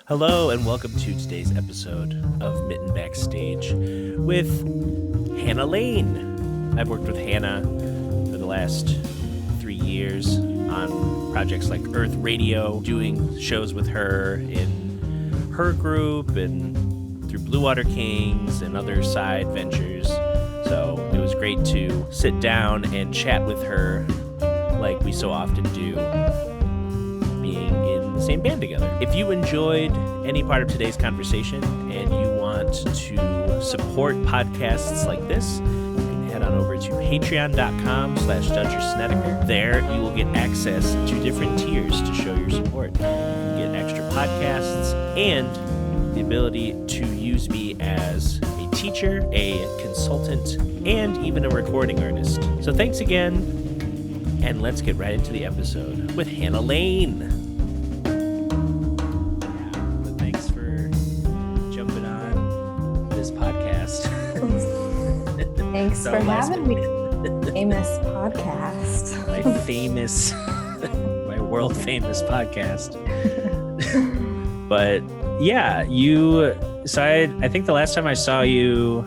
Hello and welcome to today's episode of Mitten Backstage with Hannah Laine. I've worked with Hannah for the last 3 years on projects like Earth Radio, doing shows with her in her group and through Blue Water Kings and other side ventures. So it was great to sit down and chat with her like we so often do, being in the same band together. If you enjoyed any part of today's conversation and you want to support podcasts like this, you can head on over to patreon.com/Snedeker. There you will get access to different tiers to show your support. You can get extra podcasts and the ability to use me as a teacher, a consultant, and even a recording artist. So thanks again, and let's get right into the episode with Hannah Laine. Thanks for jumping on this podcast. Thanks for having me. Famous podcast. My world famous podcast. But yeah, I think the last time I saw you,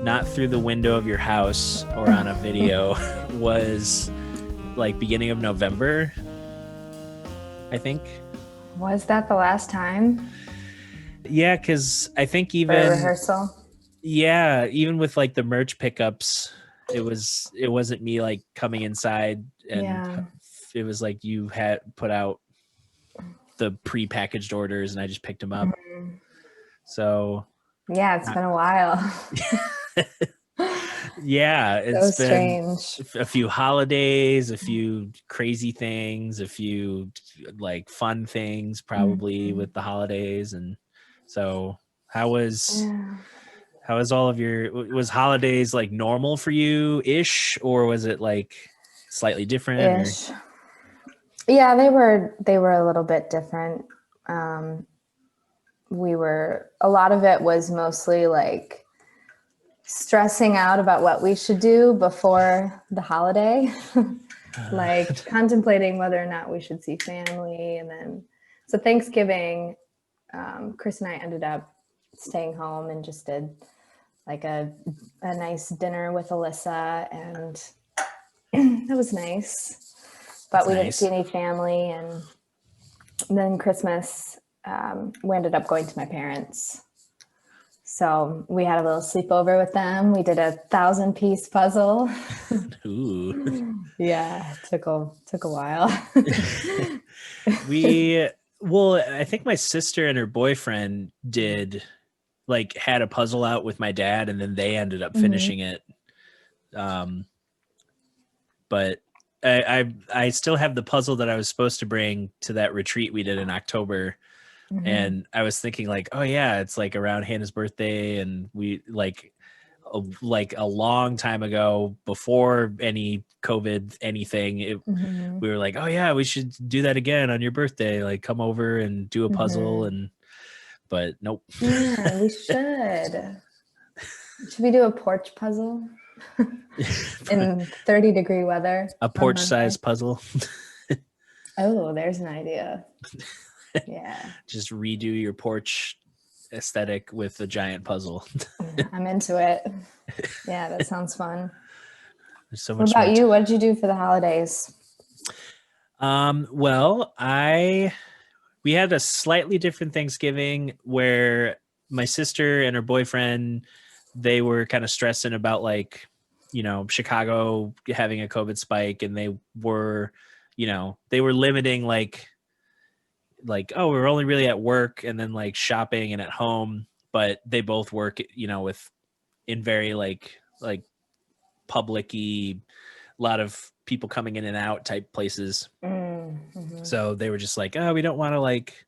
not through the window of your house or on a video, was like beginning of November, I think. Was that the last time? Yeah, because I think even for rehearsal. Yeah, even with like the merch pickups, it wasn't me like coming inside, and it was like you had put out the pre-packaged orders and I just picked them up. Mm-hmm. So yeah, it's been a while. Yeah, it's so been strange. A few holidays, a few crazy things, a few like fun things probably with the holidays. And so how was all of was holidays like normal for you ish, or was it like slightly different? Ish. Yeah, they were a little bit different. A lot of it was mostly like stressing out about what we should do before the holiday, like contemplating whether or not we should see family. And then, so Thanksgiving, Chris and I ended up staying home and just did like a nice dinner with Alyssa, and that was nice. But we didn't see any family. And then Christmas, we ended up going to my parents. So we had a little sleepover with them. We did a 1,000-piece puzzle. Ooh. Yeah, it took a while. I think my sister and her boyfriend had a puzzle out with my dad, and then they ended up finishing it. But I still have the puzzle that I was supposed to bring to that retreat we did in October. And I was thinking like, oh yeah, it's like around Hannah's birthday, and we like a long time ago, before any COVID anything, we were like, oh yeah, we should do that again on your birthday, like come over and do a puzzle. But nope. Yeah, we should we do a porch puzzle in 30-degree weather? A porch size puzzle. Oh, there's an idea. Yeah. Just redo your porch aesthetic with a giant puzzle. I'm into it. Yeah, that sounds fun. There's so much. What about you? What did you do for the holidays? Well, we had a slightly different Thanksgiving where my sister and her boyfriend, they were kind of stressing about like, Chicago having a COVID spike, and they were limiting like, oh, we're only really at work and then like shopping and at home, but they both work, in very like public-y, a lot of people coming in and out type places. So they were just like, oh, we don't want to like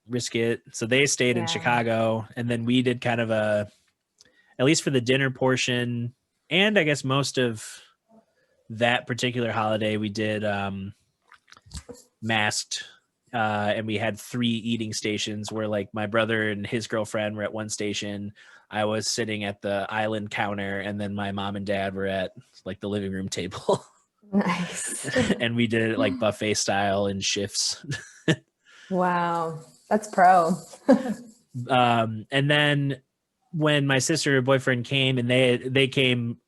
risk it. So they stayed in Chicago, and then we did kind of at least for the dinner portion, and I guess most of that particular holiday, we did masked. And we had 3 eating stations where like my brother and his girlfriend were at one station. I was sitting at the island counter, and then my mom and dad were at like the living room table. Nice. And we did it like buffet style in shifts. Wow. That's pro. And then when my sister and her boyfriend came, and they came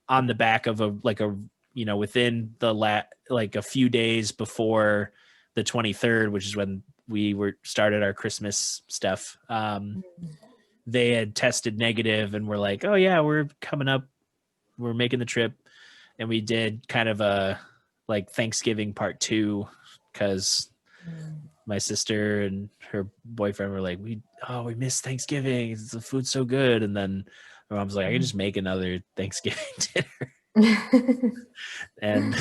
on the back of within like a few days before the 23rd, which is when we started our Christmas stuff. They had tested negative and were like, oh yeah, we're coming up, we're making the trip. And we did kind of a like Thanksgiving part 2, because my sister and her boyfriend were like, we miss Thanksgiving, the food's so good. And then my mom's like, I can just make another Thanksgiving dinner. And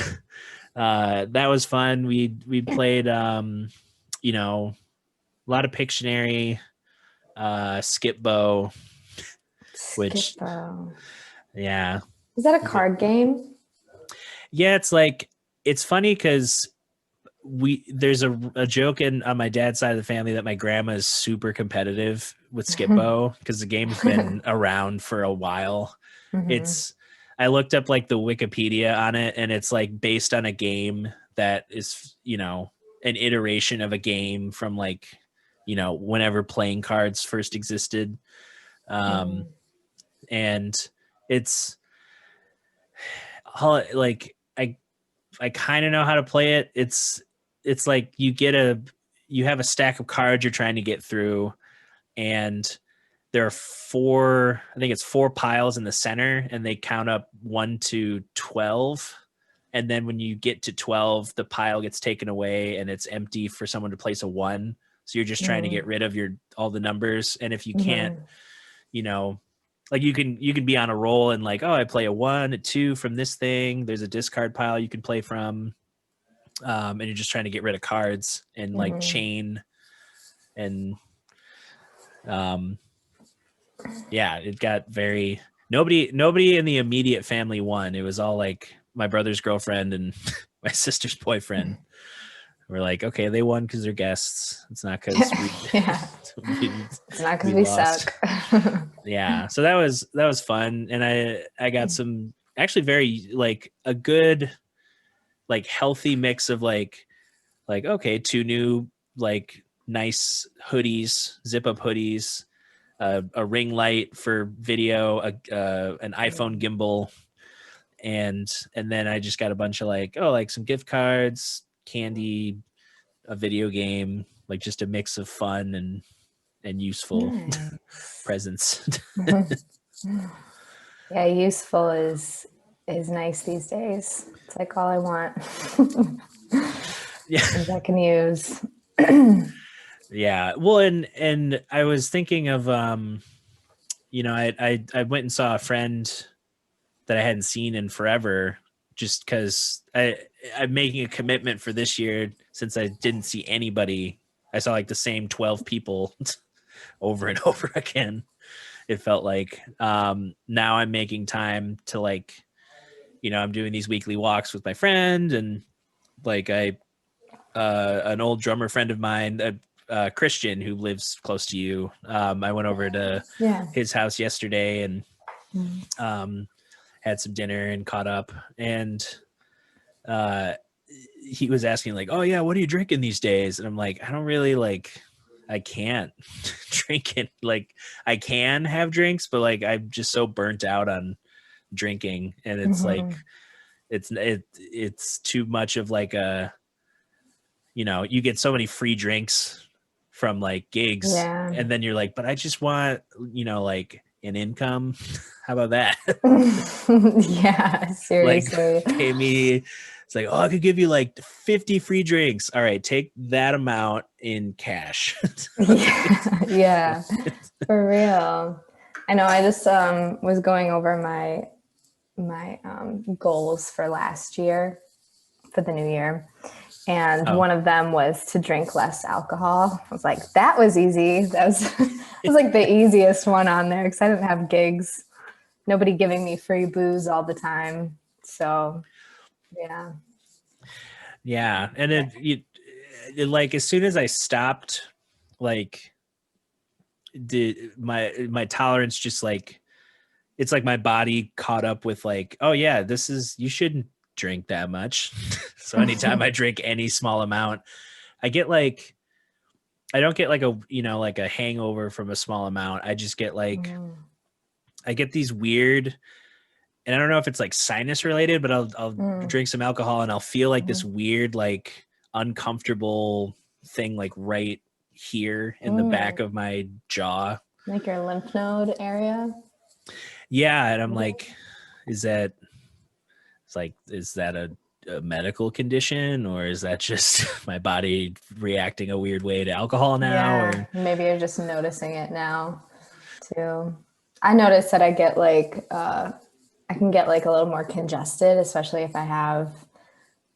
that was fun. We played a lot of Pictionary, Skip Bow, which Skip-Bo. yeah. Is that a card game? Yeah, it's funny because there's a joke on my dad's side of the family that my grandma is super competitive with Skip-Bo because the game's been around for a while. I looked up like the Wikipedia on it, and it's like based on a game that is, an iteration of a game from like, whenever playing cards first existed. And it's like, I kind of know how to play it. It's like you have a stack of cards you're trying to get through, and there are I think it's 4 piles in the center, and they count up 1 to 12. And then when you get to 12, the pile gets taken away and it's empty for someone to place a 1. So you're just trying to get rid of all the numbers. And if you can't, like you can be on a roll and like, oh, I play a 1, a 2 from this thing. There's a discard pile you can play from. And you're just trying to get rid of cards and like chain. And yeah, it got very, nobody in the immediate family won. It was all like my brother's girlfriend and my sister's boyfriend. We're like, okay, they won because they're guests. It's not because it's not because we suck. Yeah, so that was fun, and I got some actually very like a good like healthy mix of like okay, 2 new like nice hoodies, zip up hoodies, a ring light for video, an iPhone gimbal, and then I just got a bunch of like some gift cards, candy, a video game, like just a mix of fun and useful presents. Yeah, useful is nice these days. It's like all I want. Yeah, I can use. Yeah, well, and I was thinking of I went and saw a friend that I hadn't seen in forever, just because I'm making a commitment for this year, since I didn't see anybody. I saw like the same 12 people over and over again. It felt like now I'm making time to like, I'm doing these weekly walks with my friend, and like an old drummer friend of mine, Christian, who lives close to you. I went over to his house yesterday and had some dinner and caught up, and he was asking like, oh yeah, what are you drinking these days? And I'm like, I don't really I can't drink it. Like I can have drinks, but like I'm just so burnt out on drinking, and it's like it's too much of like you get so many free drinks from like gigs, and then you're like, but I just want like an income. How about that? Yeah, seriously. Like pay me. It's like, oh, I could give you like 50 free drinks. All right, take that amount in cash. Yeah, for real. I know. I just was going over my goals for last year, for the new year, and one of them was to drink less alcohol. I was like, that was easy. That was like the easiest one on there, because I didn't have gigs, nobody giving me free booze all the time. So yeah, and it like as soon as I stopped, like my tolerance just like, it's like my body caught up with like, oh yeah, you shouldn't drink that much. So anytime I drink any small amount, I get like, I don't get like a, like a hangover from a small amount. I just get like, Mm, I get these weird, and I don't know if it's like sinus related, but I'll mm, drink some alcohol and I'll feel like this mm, weird, like uncomfortable thing, like right here in the back mm. of my jaw. Like your lymph node area. Yeah. And I'm like, is that, it's like, is that a medical condition, or is that just my body reacting a weird way to alcohol now? Yeah, Or maybe you're just noticing it now too. I notice that I get like I can get like a little more congested, especially if I have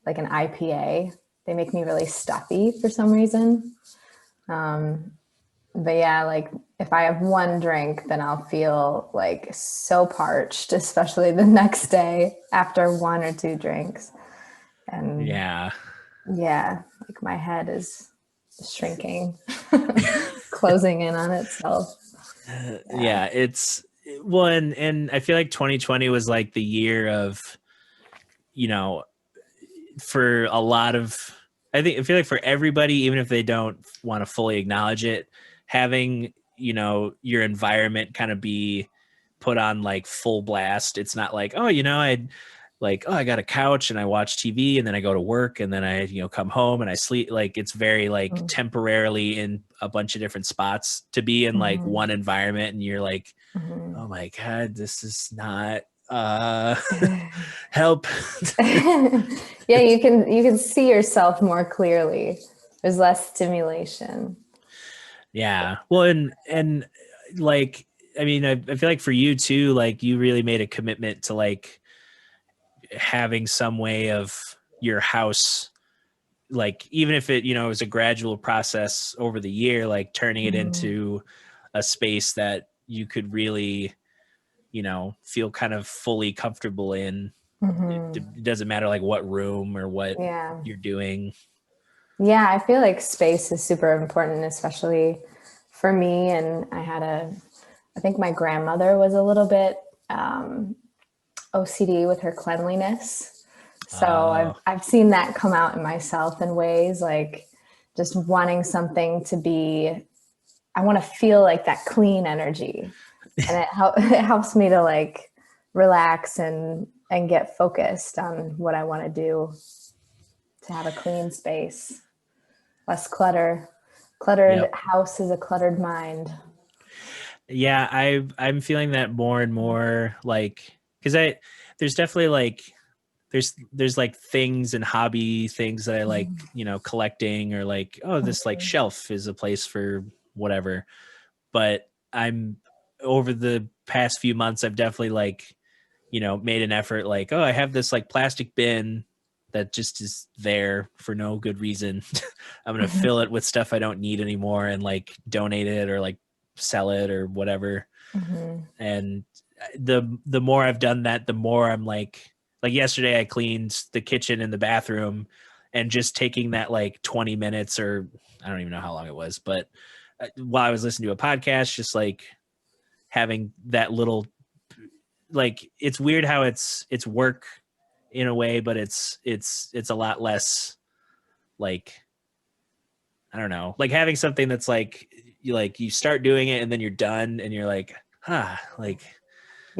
like an IPA. They make me really stuffy for some reason. But yeah, like if I have one drink, then I'll feel like so parched, especially the next day after one or two drinks. And yeah. yeah, like my head is shrinking, closing in on itself. Yeah. Yeah, it's one, and I feel like 2020 was like the year of, you know, for a lot of, I feel like for everybody, even if they don't want to fully acknowledge it, having, your environment kind of be put on like full blast. It's not like, oh, I got a couch and I watch TV and then I go to work and then I, come home and I sleep. Like it's very like temporarily in a bunch of different spots. To be in like Mm-hmm. one environment and you're like, Mm-hmm. oh my God, this is not help. Yeah, you can see yourself more clearly. There's less stimulation. Yeah. Well, and like, I mean, I feel like for you too, like you really made a commitment to like having some way of your house, like even if it, was a gradual process over the year, like turning it Mm-hmm. into a space that you could really, feel kind of fully comfortable in. Mm-hmm. It doesn't matter like what room or what Yeah. you're doing. Yeah, I feel like space is super important, especially for me. And I think my grandmother was a little bit OCD with her cleanliness. So Oh, I've seen that come out in myself in ways like just wanting something to be, I want to feel like that clean energy. And it helps me to like relax and get focused on what I want to do, to have a clean space, less clutter. Cluttered yep. house is a cluttered mind. Yeah, I'm feeling that more and more, like, because there's definitely like there's like things and hobby things that I like, collecting, or like, oh, this like shelf is a place for whatever. But I'm over the past few months, I've definitely like, made an effort, like, oh, I have this like plastic bin that just is there for no good reason. I'm gonna fill it with stuff I don't need anymore and like donate it or like sell it or whatever. Mm-hmm. And the more I've done that, the more I'm like yesterday I cleaned the kitchen and the bathroom, and just taking that like 20 minutes, or I don't even know how long it was, but while I was listening to a podcast, just like having that little, like, it's weird how it's work in a way, but it's a lot less, like, I don't know, like having something that's like you start doing it and then you're done and you're like, like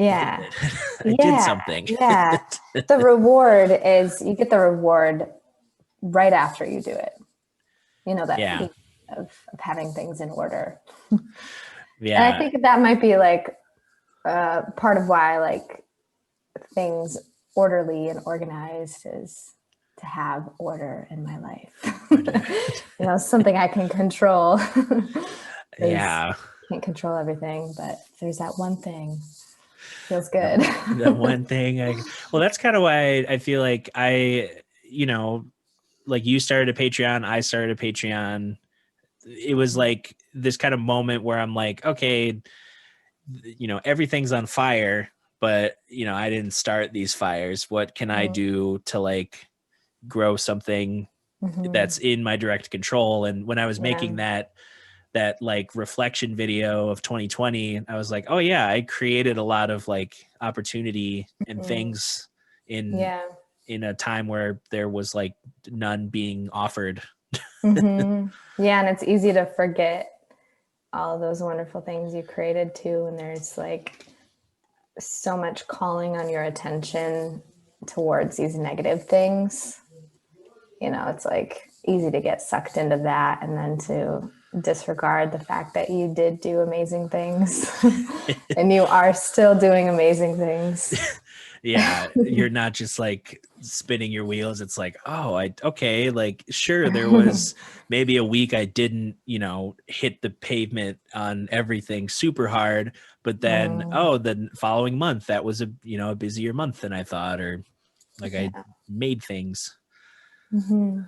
I did Yeah. it. I did Yeah. something. Yeah. The reward is you get the reward right after you do it. You know, that Yeah. feeling of having things in order. And I Yeah. think that might be like part of why I like things orderly and organized, is to have order in my life. Something I can control. Because Yeah. can't control everything, but if there's that one thing, feels That good. one, that one thing. Well, that's kind of why I feel like like you started a Patreon, I started a Patreon. It was like this kind of moment where I'm like, okay, everything's on fire, but I didn't start these fires. What can I do to like grow something Mm-hmm. that's in my direct control? And when I was Yeah. making that like reflection video of 2020, I was like, oh yeah, I created a lot of like opportunity and Mm. things in Yeah. in a time where there was like none being offered. Yeah, and it's easy to forget all of those wonderful things you created too. And there's like so much calling on your attention towards these negative things. You know, it's like easy to get sucked into that and then to disregard the fact that you did do amazing things and you are still doing amazing things. Yeah, you're not just like spinning your wheels. It's like, oh, okay, like sure, there was maybe a week I didn't, hit the pavement on everything super hard, but then the following month that was a busier month than I thought, or like I Yeah. made things. Mm-hmm.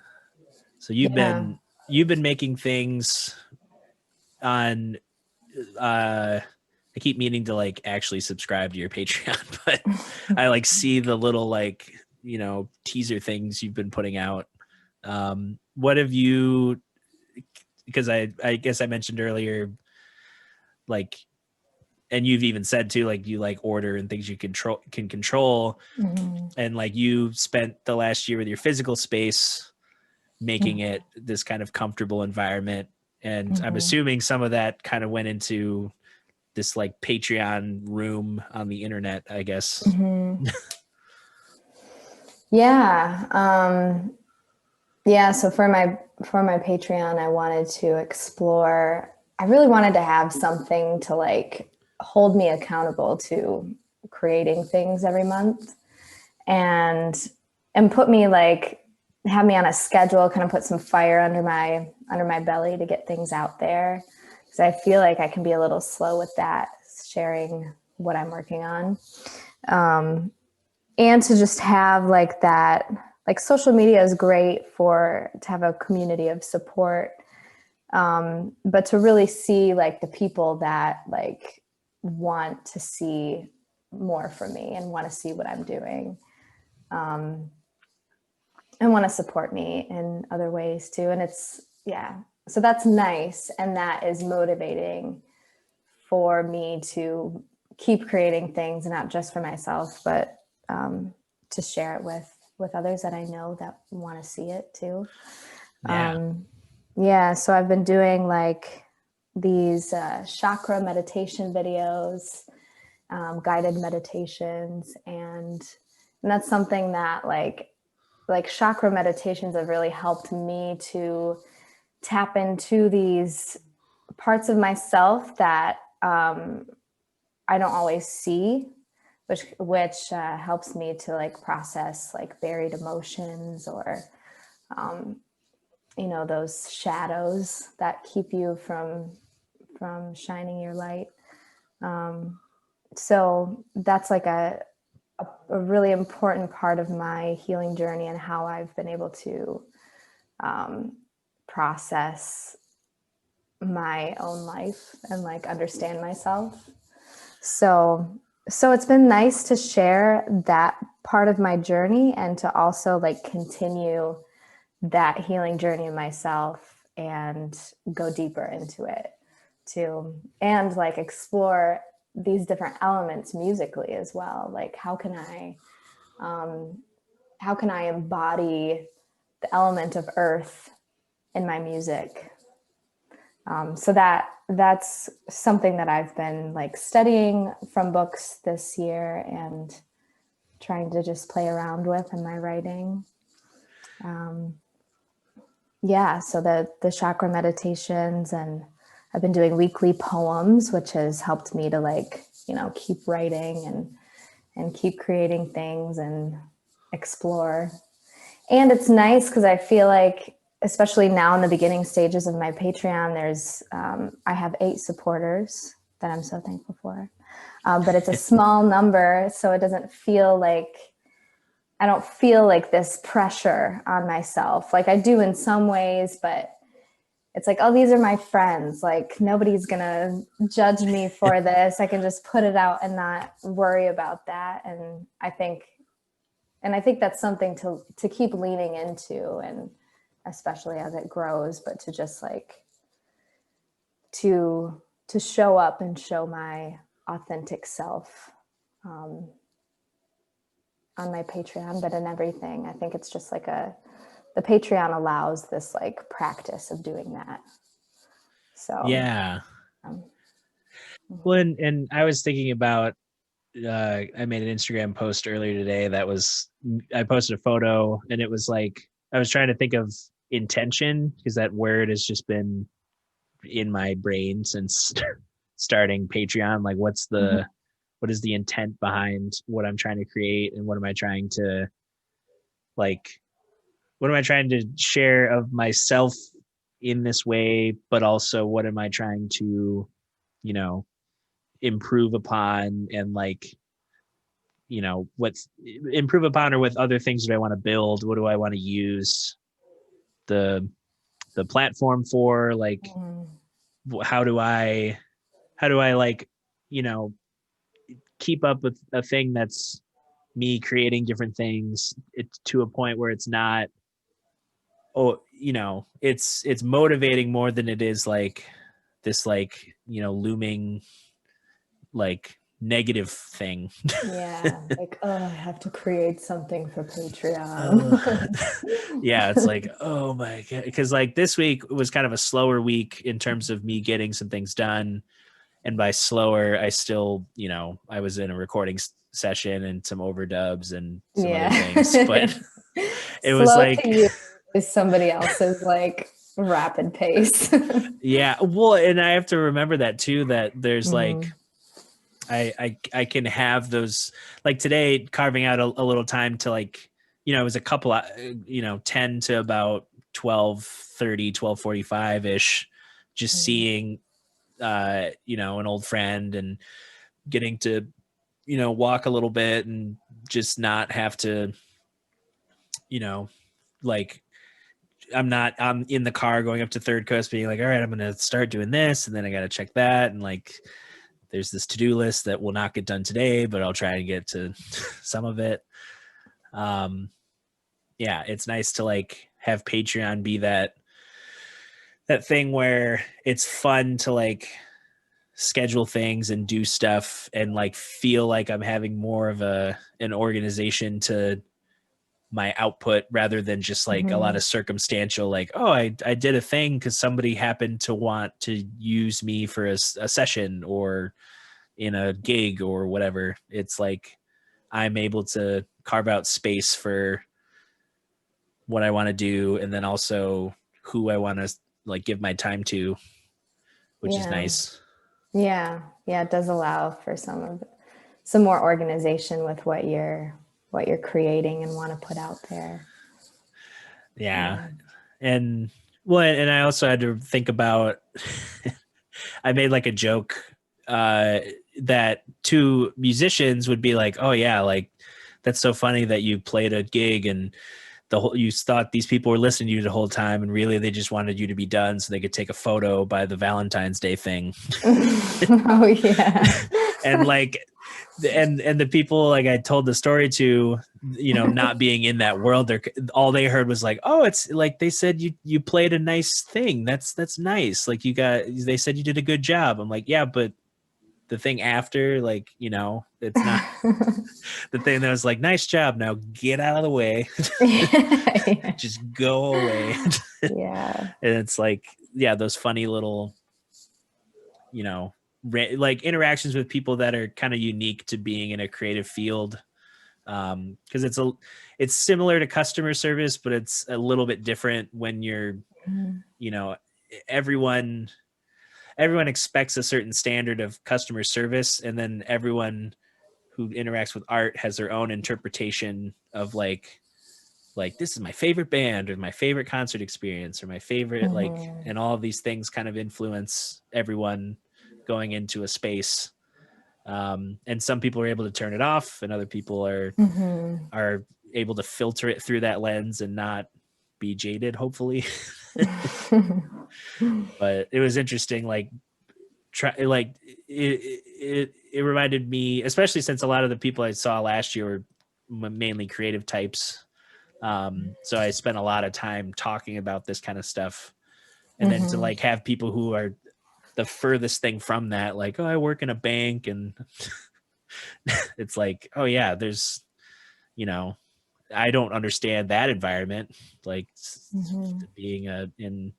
So Yeah. you've been making things on I keep meaning to like actually subscribe to your Patreon, but I like see the little like, teaser things you've been putting out. What have you, because I guess I mentioned earlier, like, and you've even said too, like you like order and things you can control. Mm-hmm. And like you spent the last year with your physical space, making it this kind of comfortable environment. And I'm Mm-hmm. assuming some of that kind of went into this like Patreon room on the internet, I guess. Mm-hmm. Yeah. Yeah. So for my Patreon, I wanted to explore, I really wanted to have something to like hold me accountable to creating things every month and put me like have me on a schedule, kind of put some fire under my belly to get things out there. Because I feel like I can be a little slow with that, sharing what I'm working on. And to just have like that, like social media is great to have a community of support, but to really see like the people that like want to see more from me and want to see what I'm doing, and want to support me in other ways too. And it's, yeah, so that's nice, and that is motivating for me to keep creating things, not just for myself, but to share it with others that I know that want to see it too. Yeah. Yeah, so I've been doing like these chakra meditation videos, guided meditations, and that's something that like chakra meditations have really helped me to tap into these parts of myself that I don't always see, which helps me to like process like buried emotions or those shadows that keep you from shining your light. So that's like a really important part of my healing journey and how I've been able to process my own life and like understand myself. So it's been nice to share that part of my journey and to also like continue that healing journey in myself and go deeper into it too, and like explore these different elements musically as well. Like how can I embody the element of earth in my music? So that's something that I've been like studying from books this year and trying to just play around with in my writing. Yeah, so the chakra meditations, and I've been doing weekly poems, which has helped me to like, keep writing and keep creating things and explore. And it's nice because I feel like, especially now in the beginning stages of my Patreon, I have 8 supporters that I'm so thankful for. But it's a small number, so it doesn't feel like, I don't feel like this pressure on myself. Like I do in some ways, but it's like, oh, these are my friends. Like nobody's going to judge me for this. I can just put it out and not worry about that. And I think that's something to keep leaning into, and especially as it grows, but to just like to show up and show my authentic self on my Patreon, but in everything. I think it's just like a the Patreon allows this like practice of doing that. So Yeah. um, Well, and I was thinking about, I made an Instagram post earlier today that was, I posted a photo and it was like, I was trying to think of intention because that word has just been in my brain since starting Patreon. Like, mhm. what is the intent behind what I'm trying to create, and what am I trying to like, what am I trying to share of myself in this way, but also what am I trying to, you know, improve upon, and like, what's improve upon, or with other things that I want to build, what do I want to use the platform for, like, Mm. how do I like, you know, keep up with a thing that's me creating different things, it's to a point where it's not, oh, it's motivating more than it is like this, like, looming, like, negative thing. Yeah, like, oh, I have to create something for uh, Patreon. yeah, it's like, oh my god, because like this week was kind of a slower week in terms of me getting some things done. And by slower, I still, I was in a recording session and some overdubs and some other things, but Yeah. it was Slow to like, you is somebody else's like rapid pace. yeah, well, and I have to remember that too, that there's like, Mhm. I can have those, like today, carving out a little time to, like, it was a couple, 10 to about 12:30, 12:45 ish, just Mhm. seeing, an old friend, and getting to, walk a little bit and just not have to, you know, like, I'm in the car going up to Third Coast being like, all right, I'm going to start doing this. And then I got to check that. And like, there's this to-do list that will not get done today, but I'll try and get to some of it. Um, yeah, it's nice to like have Patreon be that thing where it's fun to like schedule things and do stuff and like feel like I'm having more of an organization to my output, rather than just like a lot Mhm. of circumstantial, like, oh, I did a thing because somebody happened to want to use me for a session or in a gig or whatever. It's like I'm able to carve out space for what I want to do, and then also who I want to like give my time to, which is Yeah. nice. Yeah. Yeah. It does allow for some more organization with what you're creating and want to put out there. Yeah. Yeah. And well, and I also had to think about I made like a joke, uh that two musicians would be like, oh yeah, like, that's so funny that you played a gig and you thought these people were listening to you the whole time, and really they just wanted you to be done so they could take a photo by the Valentine's Day thing. Oh yeah. And like, and the people like I told the story to, not being in that world, they're all they heard was like, oh, it's like they said you played a nice thing, that's nice, like they said you did a good job. I'm like, yeah, but the thing after, like, it's not the thing that was like, nice job, now get out of the way. Yeah. Just go away. Yeah. And it's like, yeah, those funny little, like interactions with people that are kind of unique to being in a creative field. Because it's similar to customer service, but it's a little bit different when you're, Mhm. you know everyone everyone expects a certain standard of customer service, and then everyone who interacts with art has their own interpretation of like this is my favorite band, or my favorite concert experience, or my favorite, like, Mhm. and all of these things kind of influence everyone going into a space. And some people are able to turn it off, and other people Mhm. are able to filter it through that lens and not be jaded, hopefully. But it was interesting, like, try like it reminded me, especially since a lot of the people I saw last year were mainly creative types. So I spent a lot of time talking about this kind of stuff, and then to Mhm. like have people who are the furthest thing from that, like, oh, I work in a bank, and it's like, oh yeah, there's, you know I don't understand that environment, like Mhm. being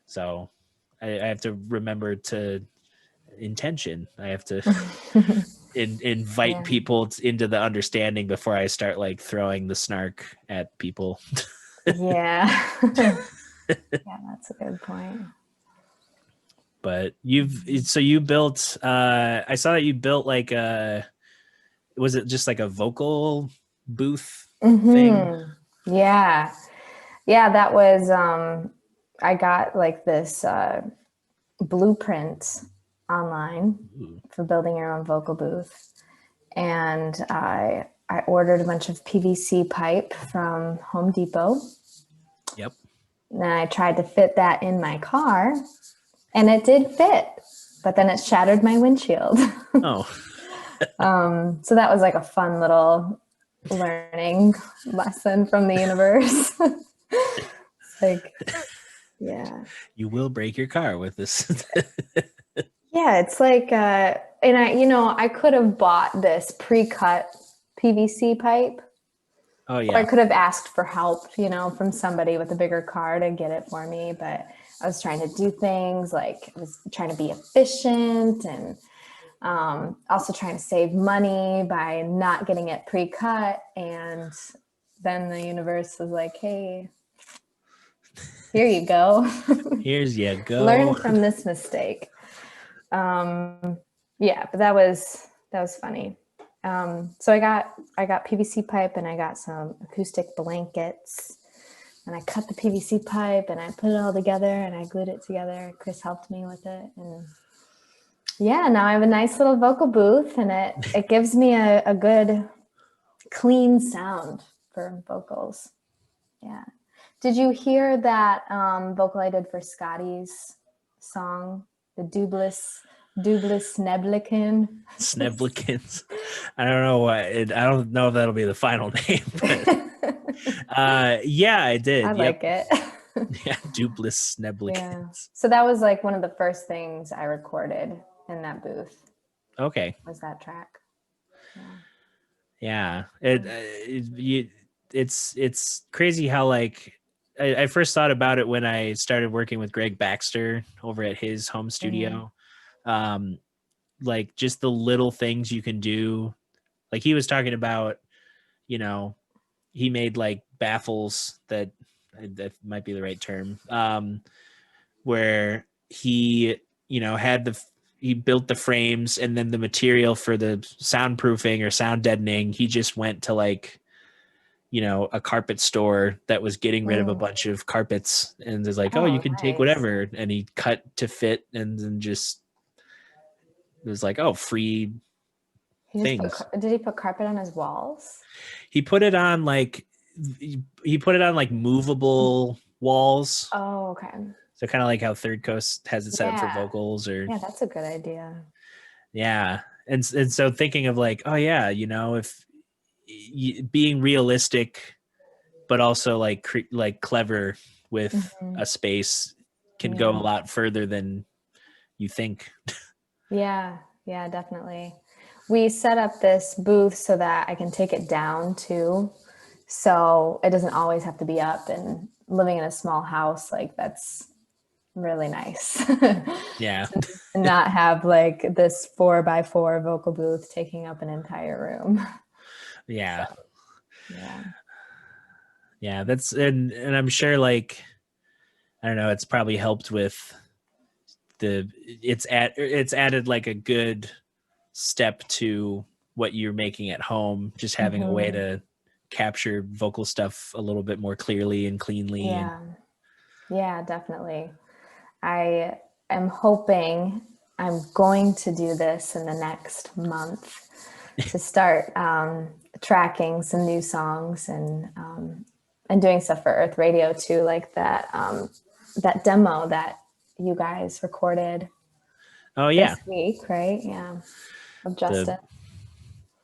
so I have to remember to intention. I have to invite Yeah. people into the understanding before I start like throwing the snark at people. Yeah. Yeah, that's a good point. But you built, I saw that you built like was it just like a vocal booth thing? Yeah. Yeah, that was I got like this blueprint online Ooh, for building your own vocal booth. And I ordered a bunch of PVC pipe from Home Depot. yep. And I tried to fit that in my car, and it did fit, but then it shattered my windshield. Oh, So that was like a fun little learning lesson from the universe. It's like, yeah. you will break your car with this. Yeah, it's like, and I could have bought this pre-cut PVC pipe, Oh or I yeah. could have asked for help, from somebody with a bigger car to get it for me. But I was trying to do things like I was trying to be efficient and also trying to save money by not getting it pre-cut. And then the universe was like, hey, here you go. Here's you go. Learn from this mistake. Yeah, but that was funny. So I got PVC pipe and I got some acoustic blankets, and I cut the PVC pipe and I put it all together and I glued it together. Chris helped me with it, and yeah, now I have a nice little vocal booth, and it gives me a good clean sound for vocals. Yeah. Did you hear that vocal I did for Scotty's song, the Dublis Sneblikin? Sneblikins. I don't know what I don't know if that'll be the final name, but yeah, I I did. Yep. like it. Yeah, Dublis Yeah. Sneblikins. So that was like one of the first things I recorded in that booth, Okay. was that track. Yeah. Yeah. It's crazy how like I first thought about it when I started working with Greg Baxter over at his home studio. Um, like just the little things you can do. Like he was talking about, you know, he made like baffles that might be the right term. Where he, he built the frames, and then the material for the soundproofing or sound deadening, he just went to like, a carpet store that was getting rid of a bunch of carpets and is like, oh, you Oh, can take nice. whatever. And he cut to fit and then just it was like, oh, free things. Did he put carpet on his walls? He put it on like, he put it on like movable walls. Oh, okay. So kind of like how Third Coast has it set up for Yeah. vocals or Yeah, that's a good idea. yeah. And so thinking of like, oh yeah, if being realistic, but also like like clever with a space can go a Yeah. lot further than you think. Yeah, yeah, definitely. We set up this booth so that I can take it down too. So it doesn't always have to be up, and living in a small house, like that's really nice. Yeah. To not have like this 4x4 vocal booth taking up an entire room. So Yeah. yeah. Yeah. That's and I'm sure like I don't know, it's probably helped with it's added like a good step to what you're making at home, just having a way to capture vocal stuff a little bit more clearly and cleanly. And Yeah. Yeah, definitely. I am hoping I'm going to do this in the next month to start tracking some new songs and doing stuff for Earth Radio too, like that demo that you guys recorded oh yeah, this week, right? Yeah, of the Justin.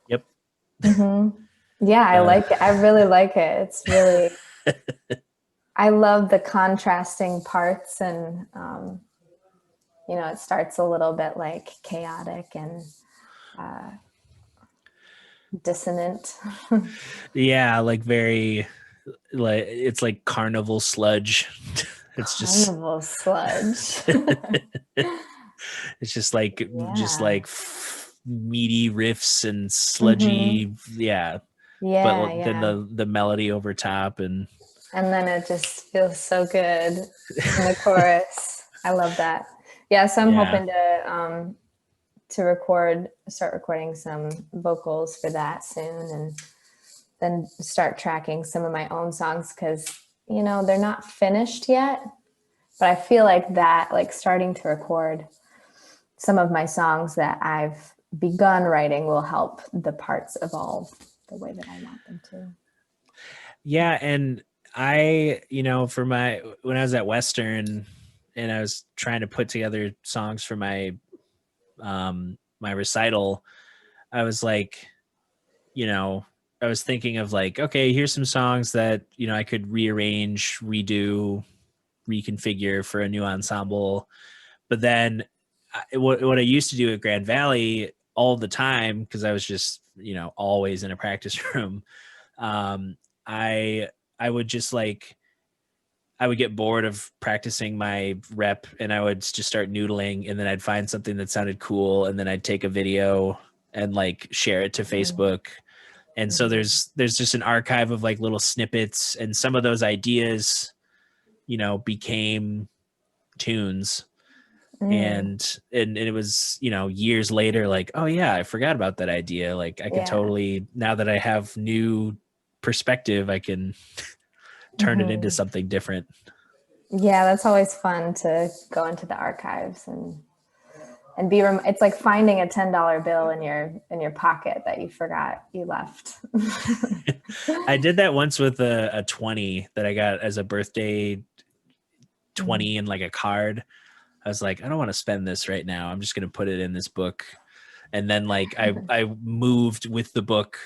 yep. Yeah, I Uh, like it. I really like it. It's really, I love the contrasting parts, and it starts a little bit like chaotic and dissonant. Yeah, like very, like it's like carnival sludge. It's just Carnival sludge. it's just like Yeah. meaty riffs and Hmm. sludgy, yeah. Yeah, But then yeah. the melody over top, and And then it just feels so good in the chorus. I love that. Yeah, so I'm yeah. hoping to start recording some vocals for that soon, and then start tracking some of my own songs because they're not finished yet. But I feel like that, like starting to record some of my songs that I've begun writing will help the parts evolve the way that I want them to. Yeah, and I, for my when I was at Western and I was trying to put together songs for my recital, I was like, you know, I was thinking of like, okay, here's some songs that, I could rearrange, redo, reconfigure for a new ensemble. But then what I used to do at Grand Valley all the time, because I was just, always in a practice room, um, I I would just like I would get bored of practicing my rep and I would just start noodling, and then I'd find something that sounded cool, and then I'd take a video and like share it to Facebook. And so Mm-hmm. there's just an archive of like little snippets, and some of those ideas, became tunes. Mm, And it was, years later, like, oh yeah, I forgot about that idea. Like I could yeah. totally, now that I have new perspective, I can turn it into Hmm. something different. Yeah, that's always fun to go into the archives and it's like finding a $10 bill in your pocket that you forgot you left. I did that once with a 20 that I got as a birthday, Mm. 20 and like a card. I was like, I don't want to spend this right now. I'm just going to put it in this book. And then like I moved with the book,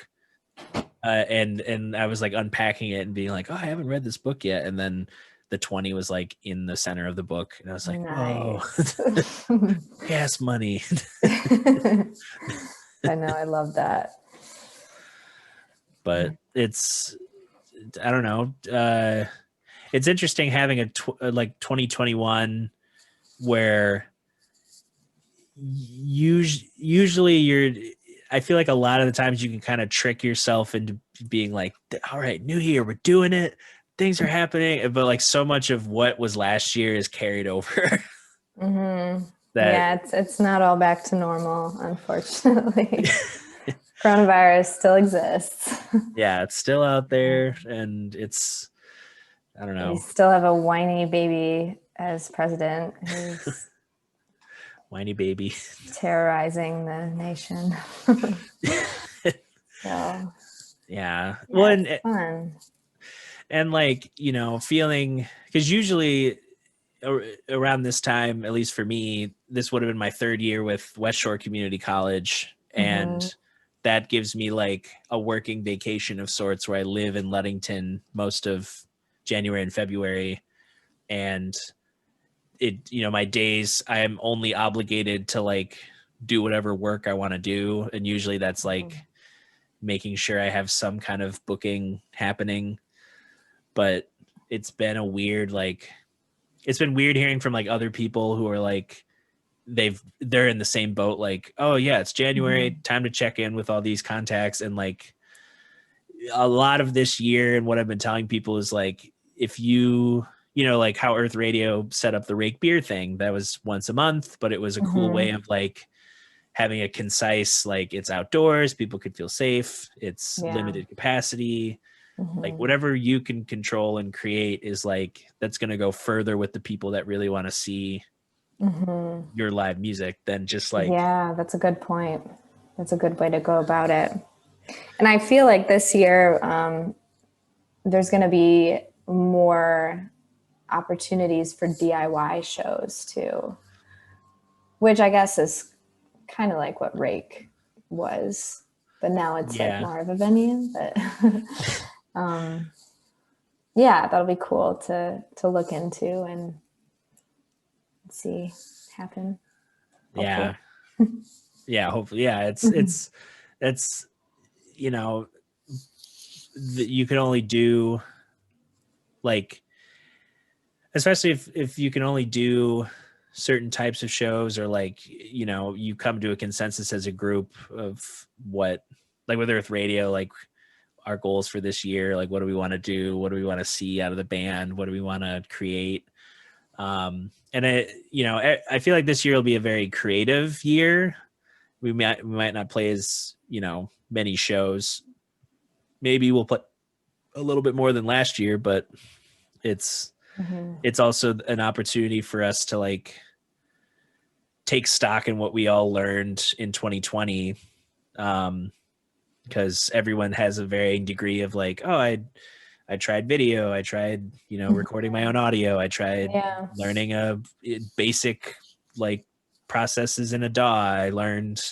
and I was like unpacking it and being like, oh, I haven't read this book yet. And then the 20 was like in the center of the book, and I was like, whoa, Nice. gas money. I know, I love that. But it's, I don't know. It's interesting having like 2021 where usually I feel like a lot of the times you can kind of trick yourself into being like, all right, new year, we're doing it, things are happening, but like so much of what was last year is carried over. Hmm. That Yeah, it's not all back to normal, unfortunately. Coronavirus still exists. yeah, it's still out there, and it's, I don't We know, still have a whiny baby as president who's whiny baby. terrorizing the nation. So Yeah, well, yeah, it's fun. and like, feeling, because usually around this time, at least for me, this would have been my third year with West Shore Community College. Hmm. And that gives me like a working vacation of sorts where I live in Ludington most of January and February. And my days, I am only obligated to like do whatever work I want to do. And usually that's like making sure I have some kind of booking happening. But it's been a weird, like, it's been weird hearing from like other people who are like, they're in the same boat, like, oh yeah, it's January, Hmm. time to check in with all these contacts. And like a lot of this year, and what I've been telling people is like, if like how Earth Radio set up the rake beer thing, that was once a month, but it was a cool way Hmm. of like having a concise, like, it's outdoors, people could feel safe, it's Yeah. limited capacity, like Hmm. whatever you can control and create is like, that's going to go further with the people that really want to see Hmm. your live music than just like, Yeah, that's a good point. That's a good way to go about it. And I feel like this year, there's going to be more opportunities for DIY shows too, which I guess is kind of like what Rake was, but now it's like yeah, more of a venue. But yeah, that'll be cool to look into and see happen. Hopefully. yeah, yeah, hopefully, yeah, it's you know, you can only do like, especially if you can only do certain types of shows, or like, you know, you come to a consensus as a group of what, like with Earth Radio, like our goals for this year, like what do we want to do? What do we want to see out of the band? What do we want to create? And I feel like this year will be a very creative year. We might not play as, you know, many shows. Maybe we'll play a little bit more than last year, but it's also an opportunity for us to like take stock in what we all learned in 2020. Because everyone has a varying degree of like, oh, I tried video, I tried, you know, recording my own audio, I tried learning a basic like processes in a DAW, I learned,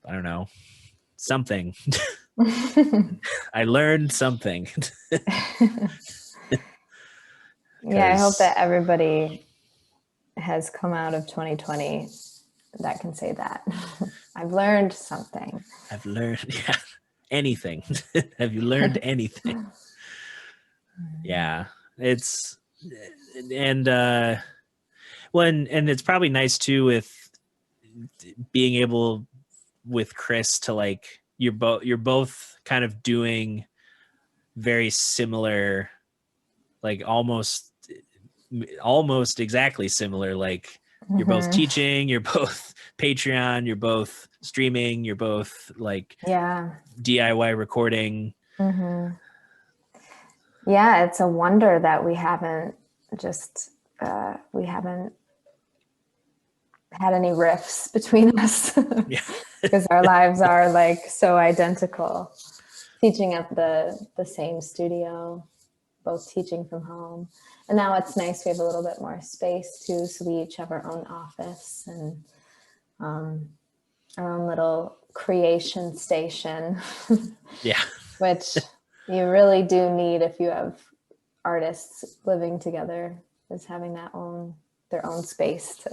I don't know, something. I learned something. Yeah, I hope that everybody has come out of 2020 that can say that. I've learned something. I've learned anything. Have you learned anything? Yeah, it's and and it's probably nice too with being able with Chris to like, you're both kind of doing very similar, like almost exactly similar, like you're both teaching, you're both Patreon, you're both streaming, you're both like DIY recording. Yeah, it's a wonder that we haven't had any rifts between us. Because our lives are like so identical. Teaching at the same studio, both teaching from home. And now it's nice, we have a little bit more space too, so we each have our own office and our own little creation station. Which you really do need if you have artists living together, is having their own space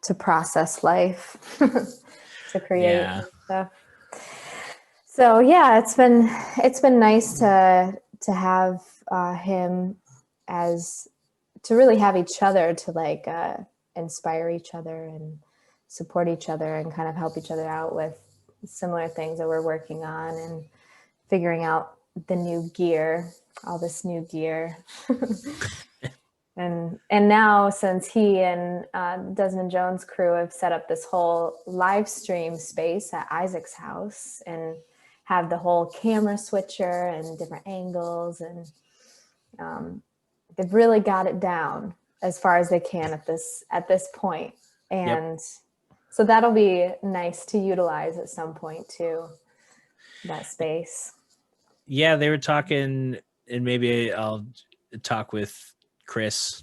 to process life, to create stuff. So yeah, it's been nice to have him, as to really have each other to like inspire each other and support each other and kind of help each other out with similar things that we're working on and figuring out the new gear, all this new gear. And now, since he and Desmond Jones' crew have set up this whole live stream space at Isaac's house and have the whole camera switcher and different angles, and they've really got it down as far as they can at this point. And so that'll be nice to utilize at some point too, that space. Yeah, they were talking, and maybe I'll talk with Chris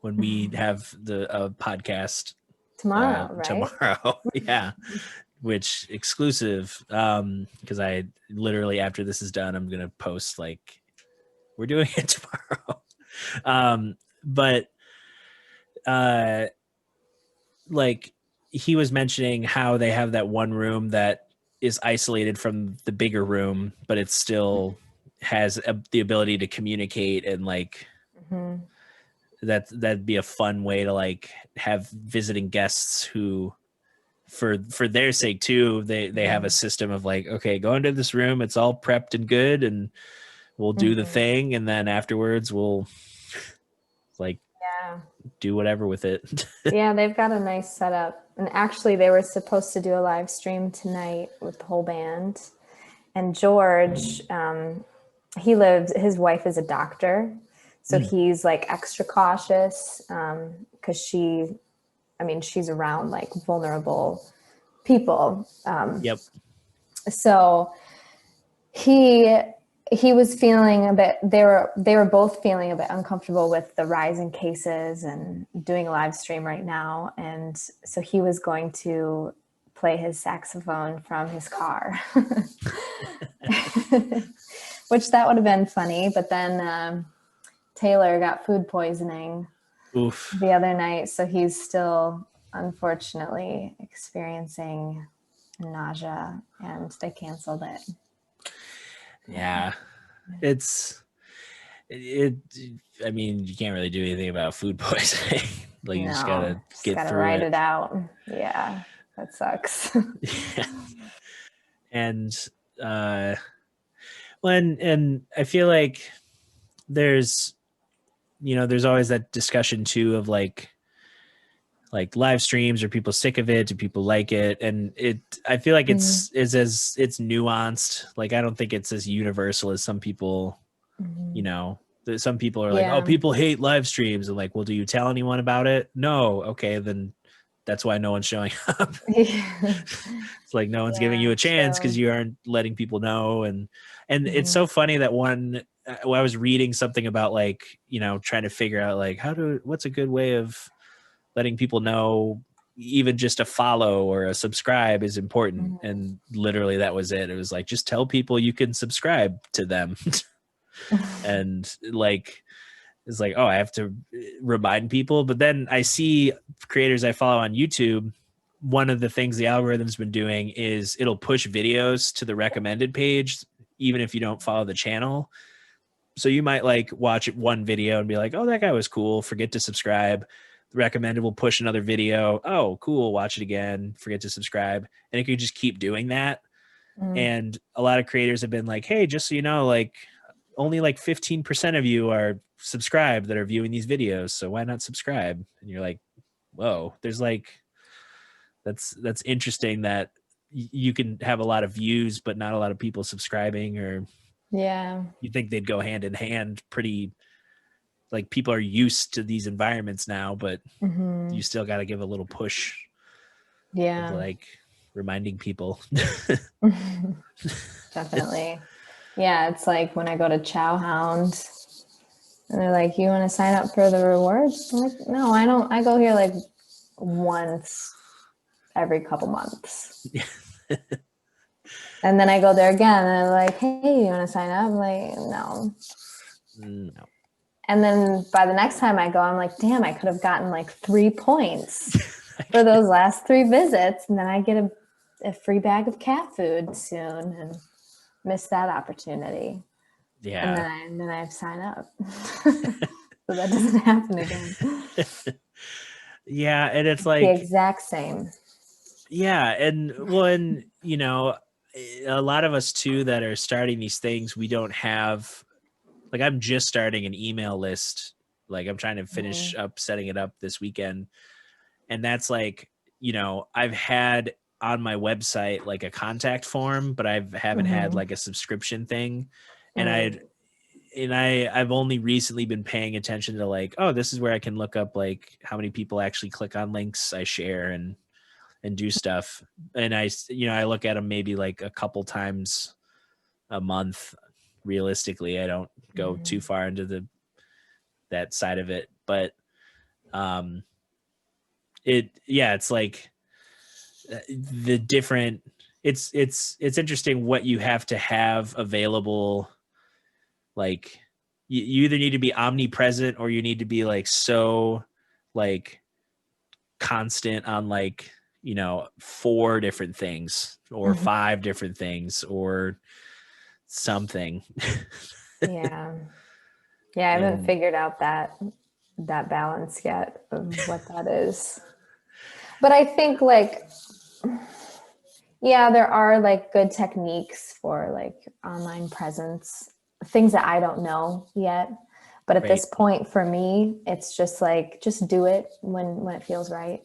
when we have the podcast tomorrow, right? Tomorrow, yeah, which exclusive, because I literally, after this is done, I'm gonna post like we're doing it tomorrow. But like he was mentioning how they have that one room that is isolated from the bigger room, but it still has the ability to communicate, and like that'd be a fun way to like have visiting guests who, for their sake too, they have a system of like, okay, go into this room, it's all prepped and good, and we'll do the thing, and then afterwards we'll like do whatever with it. Yeah, they've got a nice setup. And actually they were supposed to do a live stream tonight with the whole band. And George, his wife is a doctor, so he's like extra cautious, because she's around like vulnerable people. So he was feeling a bit, they were both feeling a bit uncomfortable with the rise in cases and doing a live stream right now. And so he was going to play his saxophone from his car, which that would have been funny. But then Taylor got food poisoning the other night. So he's still unfortunately experiencing and nausea, and they canceled it. Yeah. It's it I mean, you can't really do anything about food poisoning. Like you just No, gotta just get gotta through write it. it out. Yeah, that sucks. Yeah. And uh and I feel like there's there's always that discussion too of like live streams, are people sick of it, do people like it? And I feel like Mhm. it's nuanced. Like I don't think it's as universal as some people, Mhm. some people are like, oh, Yeah. people hate live streams, and like, well, do you tell anyone about it? No. Okay, then that's why no one's showing up. It's like no one's giving you Yeah, a chance because true. you aren't letting people know. And it's Mhm. so funny that I was reading something about like trying to figure out like what's a good way of letting people know even just a follow or a subscribe is important. Mhm. And literally that was it. It was like, just tell people you can subscribe to them. And like, it's like, oh, I have to remind people. But then I see creators I follow on YouTube. One of the things the algorithm's been doing is it'll push videos to the recommended page, even if you don't follow the channel. So you might like watch one video and be like, oh, that guy was cool. Forget to subscribe. The recommended will push another video. Oh, cool. Watch it again. Forget to subscribe. And it could just keep doing that. Mhm. And a lot of creators have been like, hey, just so you know, like only like 15% of you are subscribed that are viewing these videos. So why not subscribe? And you're like, whoa, there's like, that's interesting that you can have a lot of views, but not a lot of people subscribing, or Yeah. you think they'd go hand in hand pretty, like people are used to these environments now, but you Mhm. still got to give a little push of Yeah. like reminding people. Definitely. Yeah, it's like when I go to Chow Hound and they're like, "You want to sign up for the rewards?" I'm like, "No, I don't. I go here like once every couple months." And then I go there again and they're like, "Hey, you want to sign up?" I'm like, "No." No. And then by the next time I go, I'm like, "Damn, I could have gotten like 3 points for those last 3 visits, and then I get a free bag of cat food soon and miss that opportunity." And Yeah. then I sign up. So that doesn't happen again. Yeah, and it's The like, exact same. yeah, and one, a lot of us too that are starting these things, we don't have, like I'm just starting an email list. Like I'm trying to finish Mhm. up setting it up this weekend. And that's like, I've had on my website like a contact form, but haven't had Mhm. like a subscription thing. And Mm. I've only recently been paying attention to like, oh, this is where I can look up like how many people actually click on links I share and do stuff. And I look at them maybe like a couple times a month. Realistically, I don't go too Mhm. far into that side of it, but um it's like the different, it's interesting what you have to have available. Like you either need to be omnipresent or you need to be like so like constant on like 4 different things or Mhm. 5 different things or something. Yeah. Yeah, I haven't And figured out that balance yet of what that is. But I think like yeah, there are like good techniques for like online presence, things that I don't know yet. But at this right, point for me, it's just like just do it when it feels right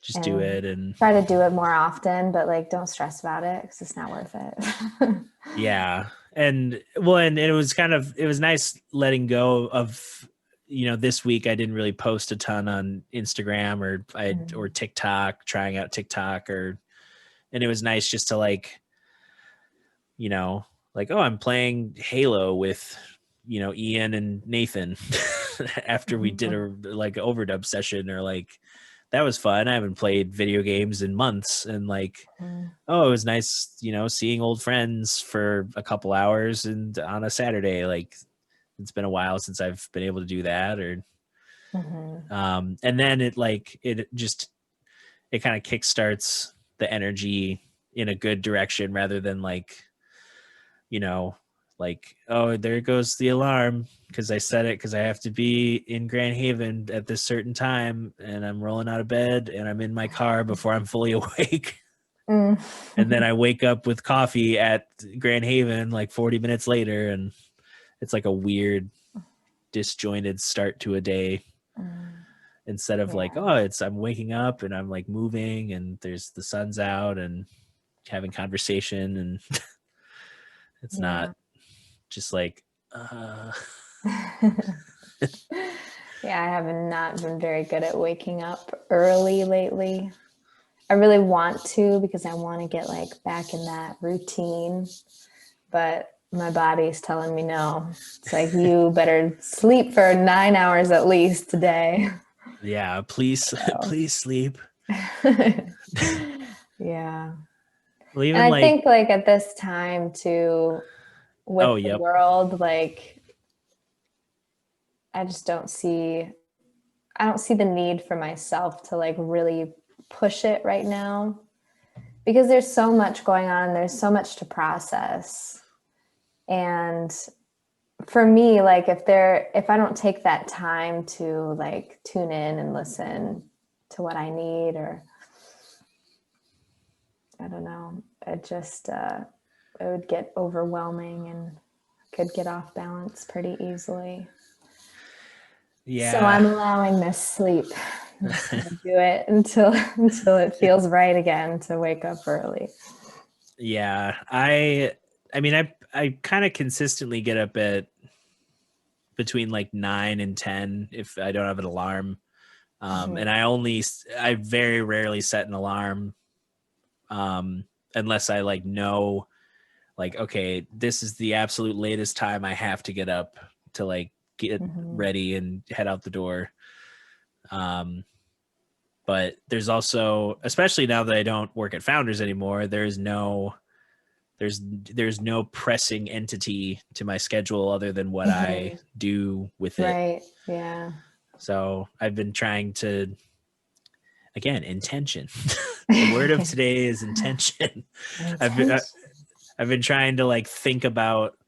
just do and it. And try to do it more often, but like don't stress about it because it's not worth it. yeah, and well, and it was nice letting go of, this week I didn't really post a ton on Instagram or Mm. TikTok, trying out TikTok, and it was nice just to like, you know like, oh, I'm playing Halo with Ian and Nathan after we did a like overdub session, or like that was fun. I haven't played video games in months, and like, Mhm. oh, it was nice, seeing old friends for a couple hours and on a Saturday. Like it's been a while since I've been able to do that. Or Mhm. and then it kind of kickstarts the energy in a good direction rather than like, like, oh, there goes the alarm because I set it because I have to be in Grand Haven at this certain time, and I'm rolling out of bed and I'm in my car before I'm fully awake. Mm. And then I wake up with coffee at Grand Haven like 40 minutes later, and it's like a weird disjointed start to a day instead of like, oh, I'm waking up and I'm like moving and there's the sun's out and having conversation, and it's not just like Yeah, I have not been very good at waking up early lately. I really want to because I want to get like back in that routine, but my body's telling me no. It's like, you better sleep for 9 hours at least today. yeah, please please sleep. Yeah. Well, And even I like, think like at this time too, with the world, like I just I don't see the need for myself to like really push it right now because there's so much going on. There's so much to process. And for me, like if I don't take that time to like tune in and listen to what I need, or I don't know, it would get overwhelming and could get off balance pretty easily. yeah. So I'm allowing this sleep. I'm just gonna do it until it feels right again to wake up early. Yeah, I mean, I kind of consistently get up at between like 9 and 10 if I don't have an alarm. And I very rarely set an alarm unless I like know, like, okay, this is the absolute latest time I have to get up to like get ready and head out the door. But there's also, especially now that I don't work at Founders anymore, there's no pressing entity to my schedule other than what I do with it. Right. Yeah. So I've been trying to, again, intention. The word of today is intention. I've been trying to like think about,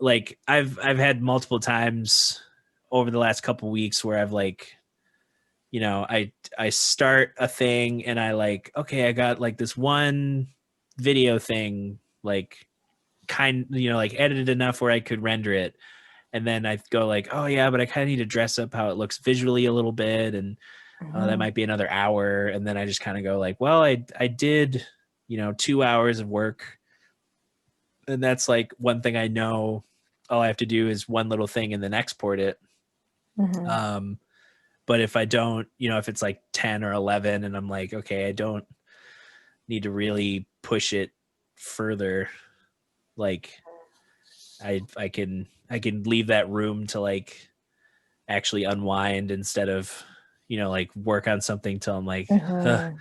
like I've had multiple times over the last couple weeks where I've like, I start a thing and I like, okay, I got like this one video thing, like like edited enough where I could render it. And then I go like, oh yeah, but I kind of need to dress up how it looks visually a little bit. And that might be another hour. And then I just kind of go like, well, I did, 2 hours of work. And that's like one thing I know all I have to do is one little thing and then export it. But if I don't, if it's like 10 or 11 and I'm like, okay, I don't need to really push it further, like I can leave that room to like actually unwind instead of, like work on something till I'm like, Yeah,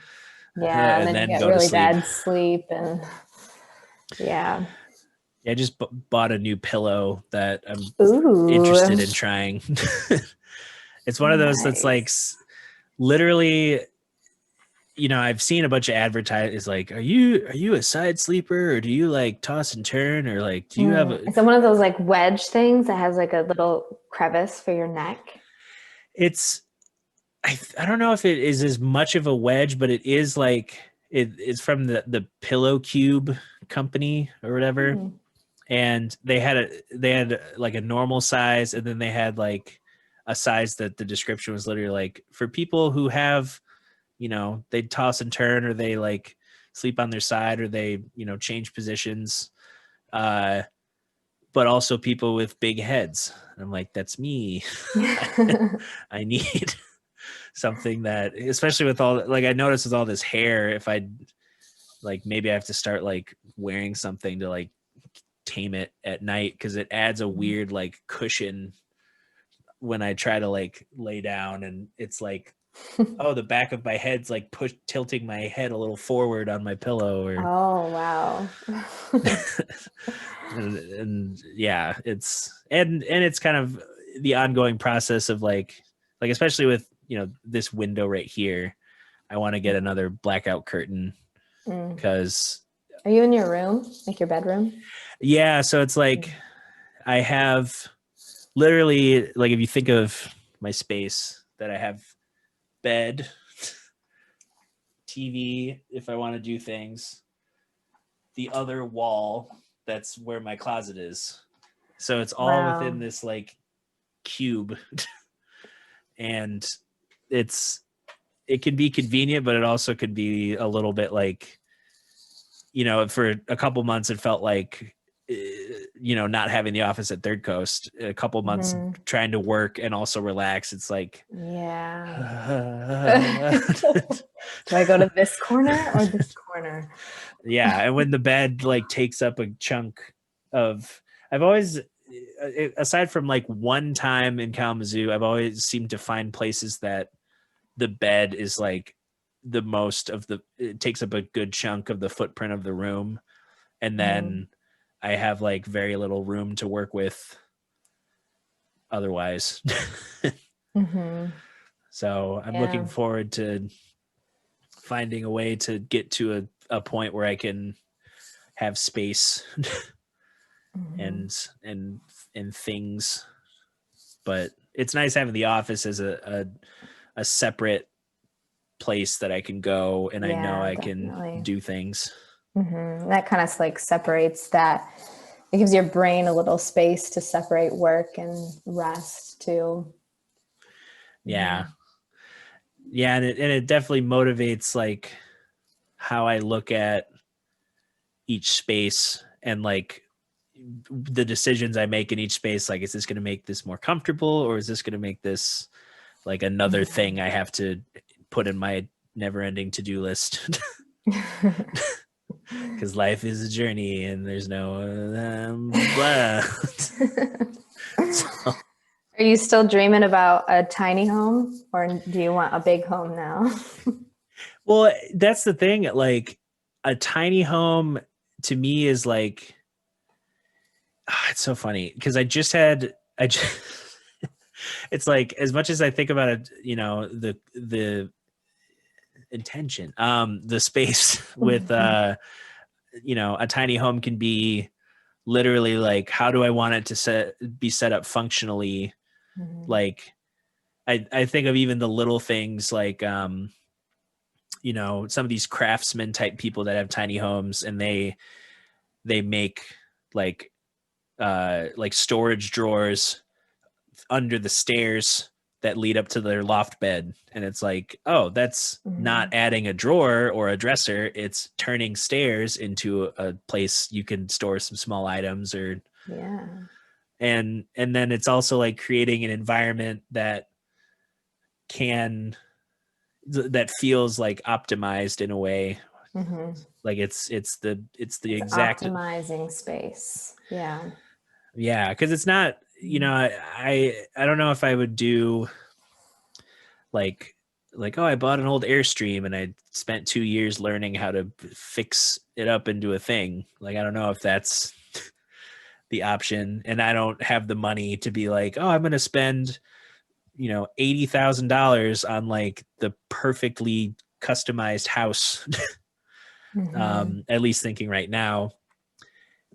and then you then get go to really sleep. bad sleep, and yeah. I just bought a new pillow that I'm Ooh. interested in trying. It's one of those that's like literally, I've seen a bunch of advertisements like, are you a side sleeper, or do you like toss and turn, or like, do you have a... Is it one of those like wedge things that has like a little crevice for your neck? It's, I don't know if it is as much of a wedge, but it is like, it's from the Pillow Cube company or whatever. And they had like a normal size, and then they had like a size that the description was literally like for people who have, they toss and turn, or they like sleep on their side, or they, change positions, but also people with big heads. And I'm like, that's me. I need something that, especially with all, like I noticed with all this hair, if I like, maybe I have to start like wearing something to like tame it at night, because it adds a weird like cushion when I try to like lay down, and it's like, oh, the back of my head's like tilting my head a little forward on my pillow, or Oh wow. and yeah, it's and it's kind of the ongoing process of like especially with this window right here, I want to get another blackout curtain because Are you in your room, like your bedroom? yeah, so it's like I have literally, like, if you think of my space, that I have bed, TV if I want to do things, the other wall, that's where my closet is. So it's all within Wow. this like cube. And it's it can be convenient, but it also could be a little bit like, for a couple months it felt like, not having the office at Third Coast. A couple months Hmm. trying to work and also relax. It's like, Yeah. Do I go to this corner or this corner? yeah. And when the bed like takes up a chunk of, I've always, aside from like one time in Kalamazoo, I've always seemed to find places that the bed is like the most of the, it takes up a good chunk of the footprint of the room. And Mm-hmm. then I have like very little room to work with otherwise. Mm-hmm. So I'm looking Yeah. forward to finding a way to get to a point where I can have space Mm-hmm. and and and things. But it's nice having the office as a separate place that I can go and I know Yeah, I can definitely. do things. That kind of like separates that. It gives your brain a little space to separate work and rest too. Yeah. Yeah. Yeah, and it definitely motivates like how I look at each space and like the decisions I make in each space. Like, is this going to make this more comfortable, or is this going to make this like another thing I have to put in my never ending to-do list? Because life is a journey and there's no blah. So, Are you still dreaming about a tiny home or do you want a big home now? well, that's the thing. Like, a tiny home to me is like, it's so funny because I just it's like, as much as I think about it, the intention, the space with a tiny home can be literally like, how do I want it to be set up functionally? Mhm. Like, I think of even the little things like, some of these craftsmen type people that have tiny homes, and they make like storage drawers under the stairs that lead up to their loft bed. And it's like, oh, that's not Mhm. adding a drawer or a dresser, it's turning stairs into a place you can store some small items. Or Yeah. and then it's also like creating an environment can that feels like optimized in a way. Mhm. Like, it's the It's exact, optimizing space. Yeah. yeah, because it's not, I don't know if I would do like oh, I bought an old Airstream and I spent 2 years learning how to fix it up into a thing. Like, I don't know if that's the option, and I don't have the money to be like, oh, I'm going to spend $80,000 on like the perfectly customized house. Mhm. At least thinking right now.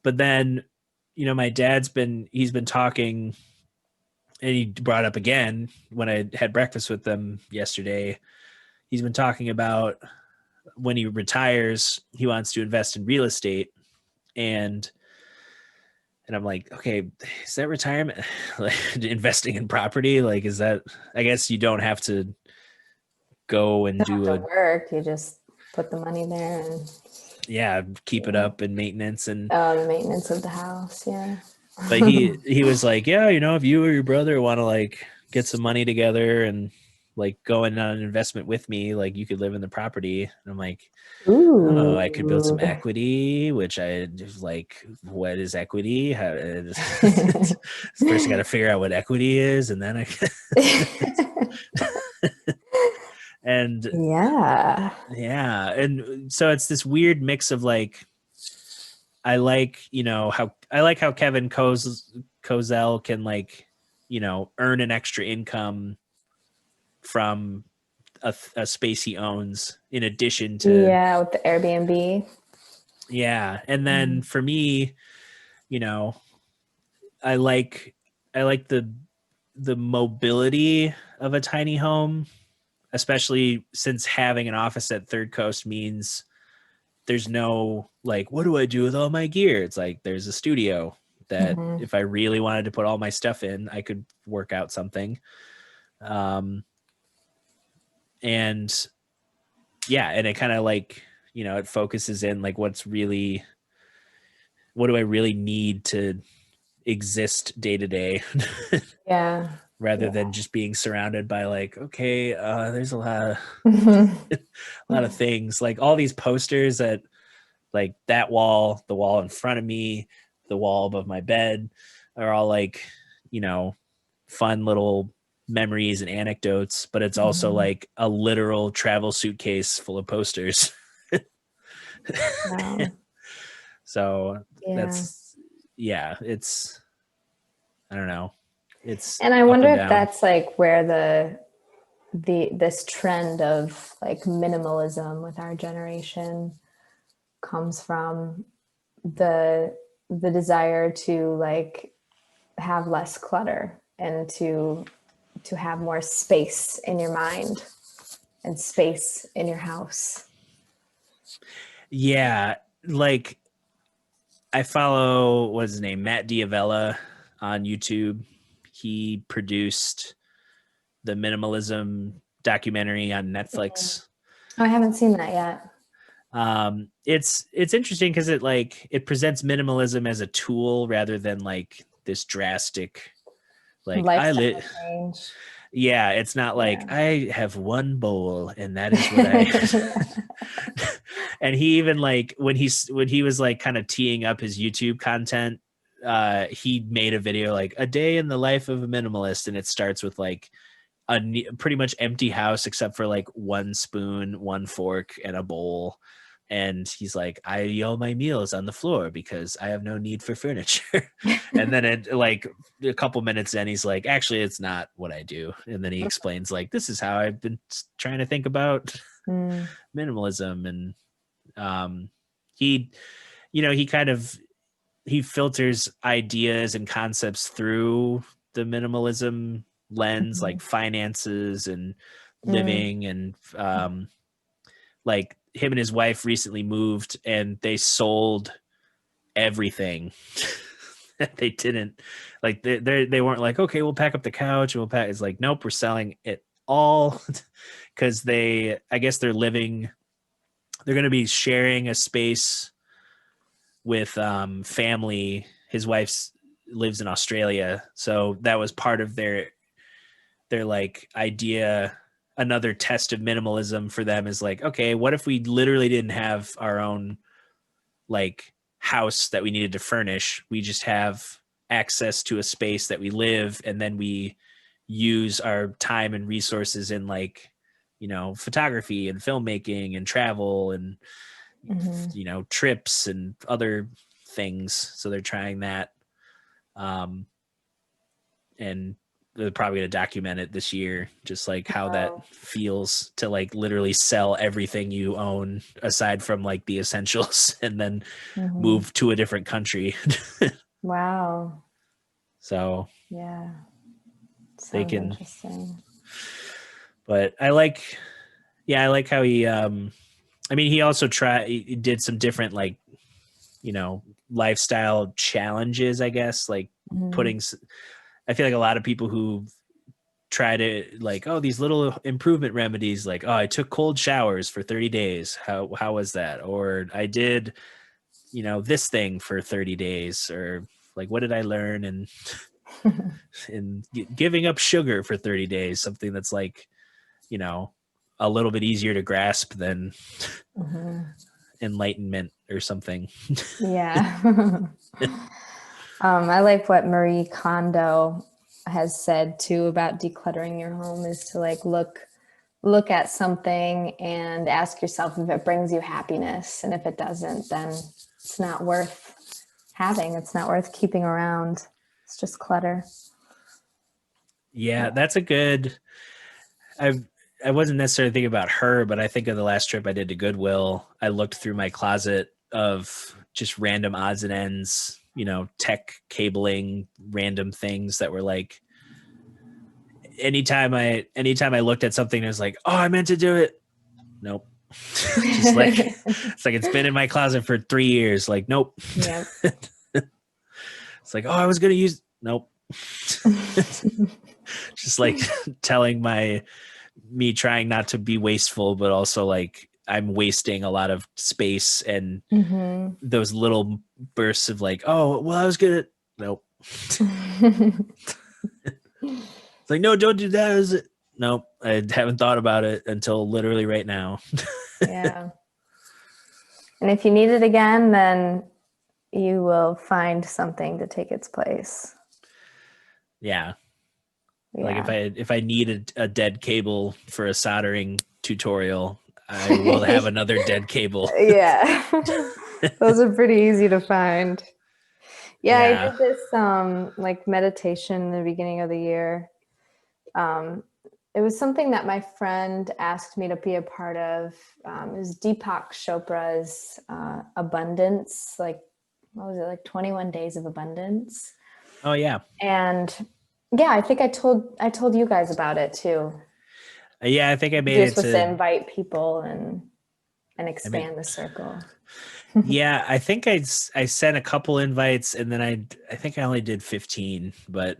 But then, my he's been talking, and he brought up again when I had breakfast with them yesterday. He's been talking about when he retires, he wants to invest in real estate. And I'm like, okay, is that retirement? Like, investing in property? Like, is that, I guess you don't have to go and You don't do have a, to work. You just put the money there and yeah, keep it yeah. up and maintenance. And Oh, the maintenance of the house. Yeah. but he was like, yeah, if you or your brother want to like get some money together and like go in on an investment with me, like, you could live in the property. And I'm like, oh, I could build Ooh. some equity, which I just like, what is equity? How, first I got to figure out what equity is, and then and Yeah. yeah. And so it's this weird mix of like, I like how Kevin Kozel can like, earn an extra income from a space he owns in addition to Yeah, with the Airbnb. yeah. And then for me, you know, I like the mobility of a tiny home, especially since having an office at Third Coast means there's no like, what do I do with all my gear? It's like there's a studio that Mm-hmm. if I really wanted to put all my stuff in, I could work out something. And yeah, and it kind of like, you know, it focuses in like what do I really need to exist day to day Yeah. rather Yeah. than just being surrounded by like, okay, there's a Mhm. lot of things, like all these posters that like that wall, the wall in front of me, the wall above my bed are all like, you know, fun little memories and anecdotes, but it's also Mhm. like a literal travel suitcase full of posters. Wow. So Yeah. that's, yeah, it's, I don't know. It's And I up wonder and if down. that's like where the this trend of like minimalism with our generation comes from, the desire to like have less clutter and to have more space in your mind and space in your house. Yeah. Like I follow, what's his name? Matt Diavella on YouTube. He produced the minimalism documentary on Netflix. Oh, I haven't seen that yet. It's interesting because it presents minimalism as a tool rather than like this drastic like I Lifestyle lit. change. Yeah, it's not like Yeah. I have one bowl and that is what I. Yeah. And he even like when he was like kind of teeing up his YouTube content, he made a video like a day in the life of a minimalist, and it starts with like pretty much empty house except for like one spoon, one fork, and a bowl. And he's like, I eat all my meals on the floor because I have no need for furniture. And then it like a couple minutes in, he's like, actually, it's not what I do. And then he explains like, this is how I've been trying to think about Mm, minimalism. And he, you know, he kind of he filters ideas and concepts through the minimalism lens, mhm, like finances and mm. living. And like him and his wife recently moved and they sold everything. They didn't like they weren't like, okay, we'll pack up the couch and we'll pack. It's like, nope, we're selling it all. Because I guess they're going to be sharing a space with family. His wife's lives in Australia, so that was part of their like idea. Another test of minimalism for them is like, okay, what if we literally didn't have our own like house that we needed to furnish? We just have access to a space that we live, and then we use our time and resources in like, you know, photography and filmmaking and travel and, Mhm. you know, trips and other things. So they're trying that. Um, and they're probably going to document it this year, just like how that Wow. feels to like literally sell everything you own aside from like the essentials and then Mhm. move to a different country. Wow. So Yeah. they Sounds can, interesting. but I like, yeah, I like how I mean, he also he did some different like, you know, lifestyle challenges, I guess, like Mhm. putting, I feel like a lot of people who try to like, oh, these little improvement remedies, like, oh, I took cold showers for 30 days. How was that? Or I did, you know, this thing for 30 days, or like, what did I learn? And giving up sugar for 30 days, something that's like, you know, a little bit easier to grasp than Mhm. enlightenment or something. Yeah. I like what Marie Kondo has said too about decluttering your home, is to like look at something and ask yourself if it brings you happiness, and if it doesn't, then it's not worth having. It's not worth keeping around. It's just clutter. Yeah, that's a good. I've I wasn't necessarily thinking about her, but I think of the last trip I did to Goodwill. I looked through my closet of just random odds and ends, tech cabling, random things that were like, anytime I looked at something, I was like, oh, I meant to do it. Nope. Just like, it's like, it's been in my closet for 3 years. Like, nope. Yeah. It's like, oh, I was going to use, nope. Just like telling me trying not to be wasteful, but also like I'm wasting a lot of space and Mm-hmm. those little bursts of like, oh, well, I was gonna, nope. It's like, no, don't do that. Is it? Nope. I haven't thought about it until literally right now. Yeah. And if you need it again, then you will find something to take its place. Yeah. Yeah. Like if I need a dead cable for a soldering tutorial, I will have another dead cable. Yeah. Those are pretty easy to find. Yeah, I Yeah. did this like meditation in the beginning of the year. It was something that my friend asked me to be a part of. It was Deepak Chopra's abundance, like what was it, like 21 days of abundance. Oh yeah. And yeah, I think I told you guys about it too. Yeah, I think I made You're it supposed to to invite people and I mean, expand the circle. yeah, I think I sent a couple invites and then I think I only did 15, but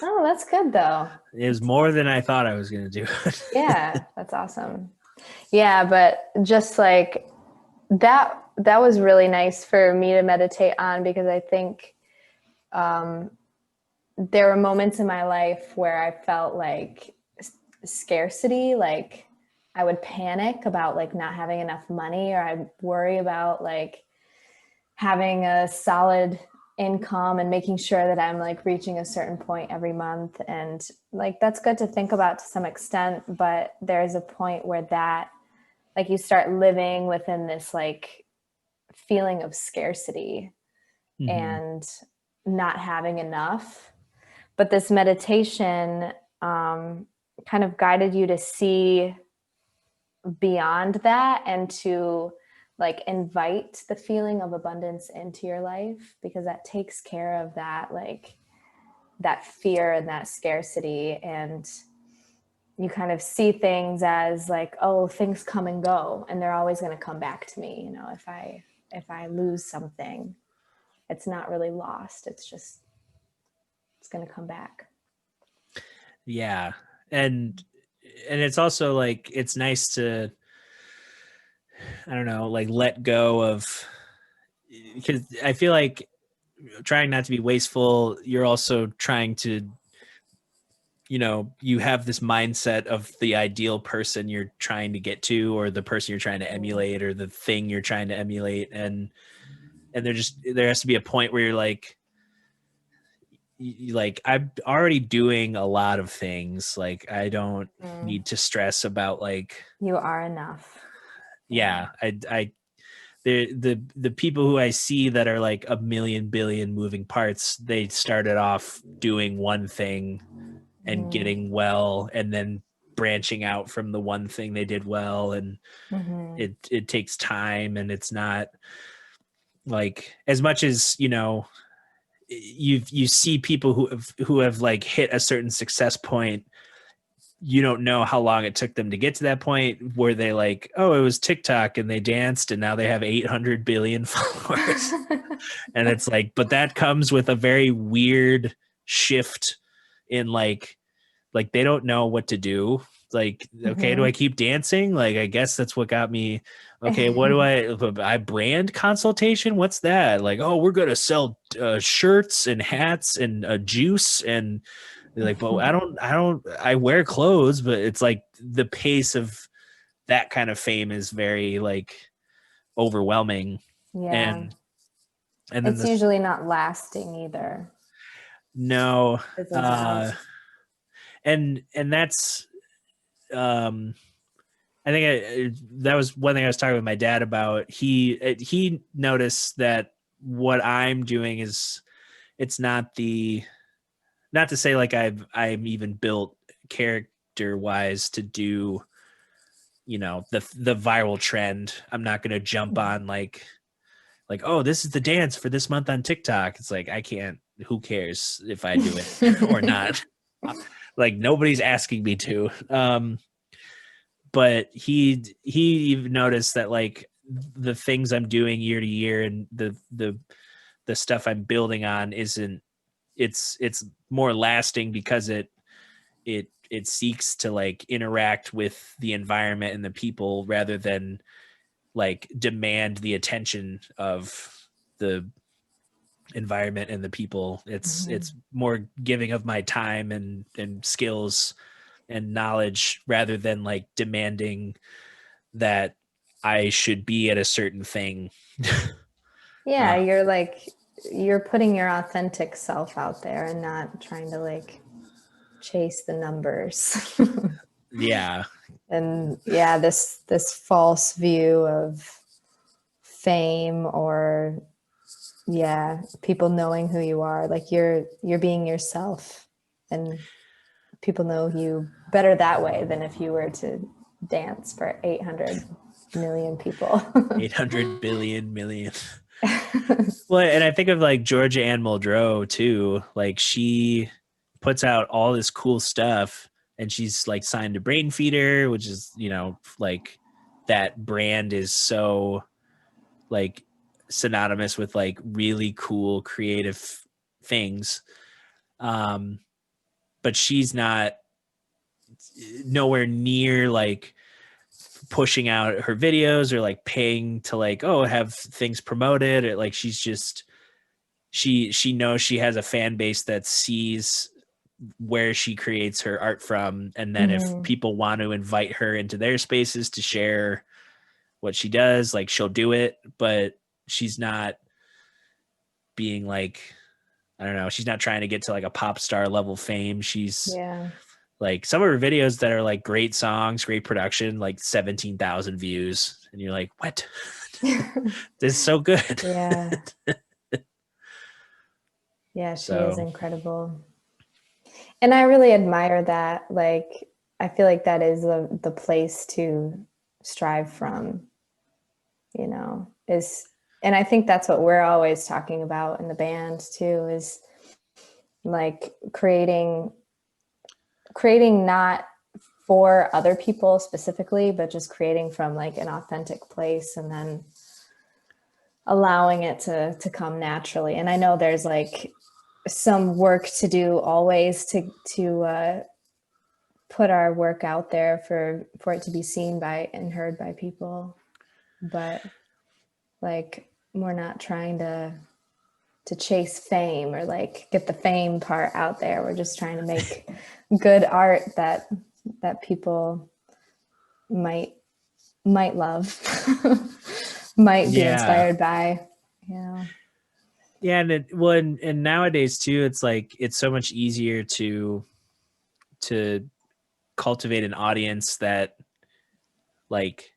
Oh, that's good though. it was more than I thought I was going to do. Yeah, that's awesome. Yeah, but just like that was really nice for me to meditate on, because I think there were moments in my life where I felt like scarcity, like I would panic about like not having enough money, or I'd worry about like having a solid income and making sure that I'm like reaching a certain point every month. And like, that's good to think about to some extent, but there's a point where that, like, you start living within this like feeling of scarcity Mm-hmm. and not having enough. But this meditation kind of guided you to see beyond that and to like invite the feeling of abundance into your life, because that takes care of that, like that fear and that scarcity. And you kind of see things as like, oh, things come and go and they're always going to come back to me. If I lose something, it's not really lost. It's going to come back. Yeah. And it's also like it's nice to, I don't know, like let go of, because I feel like trying not to be wasteful, you're also trying to, you have this mindset of the ideal person you're trying to get to, or the person you're trying to emulate, or the thing you're trying to emulate. And there has to be a point where you're like, I'm already doing a lot of things. Like I don't need to stress about like, You are enough. yeah, the people who I see that are like a million billion moving parts, they started off doing one thing and getting well, and then branching out from the one thing they did well. And it takes time, and it's not like, as much as you see people who have like hit a certain success point, you don't know how long it took them to get to that point where they like, oh, it was TikTok and they danced and now they have 800 billion followers. And it's like, but that comes with a very weird shift in like they don't know what to do. Like, okay, do I keep dancing? Like, I guess that's what got me. Okay, what do I brand consultation? What's that? Like, oh, we're gonna sell shirts and hats and juice, and they're like, but I wear clothes, but it's like the pace of that kind of fame is very like overwhelming. Yeah. And then It's usually not lasting either. no, Fizzles out. and that's I think that was one thing I was talking with my dad about. He noticed that what I'm doing is, it's not to say like I'm even built character wise to do the viral trend. I'm not going to jump on like, oh, this is the dance for this month on TikTok. It's like, I can't, who cares if I do it or not? Like, nobody's asking me to. But he even noticed that like the things I'm doing year to year and the stuff I'm building on it's more lasting because it seeks to like interact with the environment and the people rather than like demand the attention of the environment and the people. It's more giving of my time and skills and knowledge rather than like demanding that I should be at a certain thing. Yeah, you're putting your authentic self out there and not trying to like chase the numbers. Yeah. And yeah, this false view of fame or people knowing who you are, like you're being yourself, and people know you better that way than if you were to dance for 800 million people. 800 billion million. Well, and I think of like Georgia Ann Muldrow too. Like she puts out all this cool stuff and she's like signed to Brain Feeder, which is, like that brand is so like synonymous with like really cool creative things. But she's not nowhere near like pushing out her videos or like paying to like, oh, have things promoted. Or like she's just she knows she has a fan base that sees where she creates her art from, and then if people want to invite her into their spaces to share what she does, like she'll do it, but she's not being like, I don't know, she's not trying to get to like a pop star level fame. She's like, some of her videos that are like great songs, great production, like 17,000 views, and you're like, what? This is so good. Yeah, she is incredible. And I really admire that. Like, I feel like that is the place to strive from, and I think that's what we're always talking about in the band too, is like creating not for other people specifically, but just creating from like an authentic place and then allowing it to come naturally. And I know there's like some work to do always to put our work out there for it to be seen by and heard by people, but like we're not trying to chase fame or like get the fame part out there. We're just trying to make good art that people might love, might be inspired by, Yeah, and nowadays too, it's like it's so much easier to cultivate an audience that like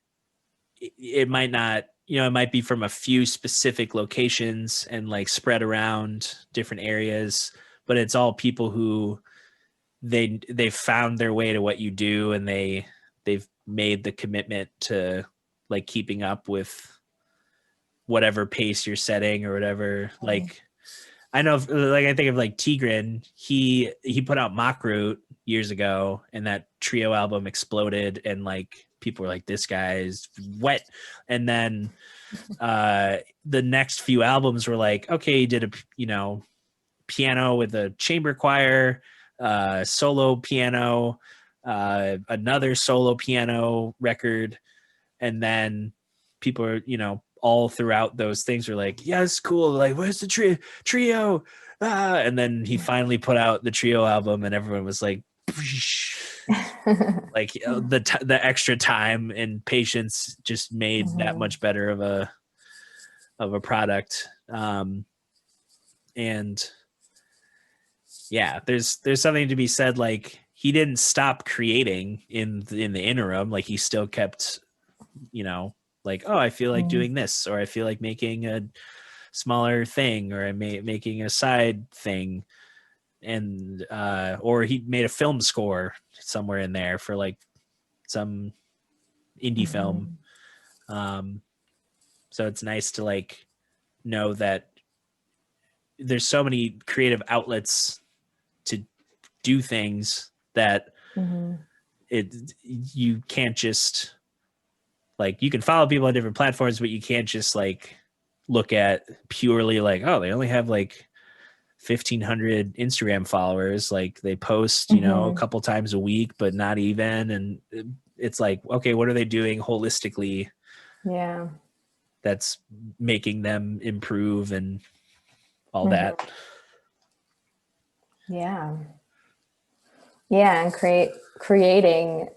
it might not, it might be from a few specific locations and like spread around different areas, but it's all people who they've found their way to what you do, and they've made the commitment to like keeping up with whatever pace you're setting or whatever. Like I know, like I think of like Tigran, he put out Mockroot years ago, and that trio album exploded, and like people were like, this guy's wet. And then the next few albums were like, okay, he did a piano with a chamber choir, solo piano, another solo piano record, and then people are, all throughout those things are like, yeah, it's cool. Like, where's the trio? And then he finally put out the trio album, and everyone was like, like the extra time and patience just made that much better of a product. And yeah, there's something to be said. Like he didn't stop creating in the interim. Like he still kept, like, oh, I feel like doing this, or I feel like making a smaller thing, or I'm making a side thing. And or he made a film score somewhere in there for like some indie film. So it's nice to like know that there's so many creative outlets to do things that you can't just like, you can follow people on different platforms, but you can't just like look at purely like, oh, they only have like 1,500 Instagram followers. Like they post, you know, a couple times a week, but not even. And it's like, okay, what are they doing holistically? Yeah. That's making them improve and all that. Yeah. Yeah. And creating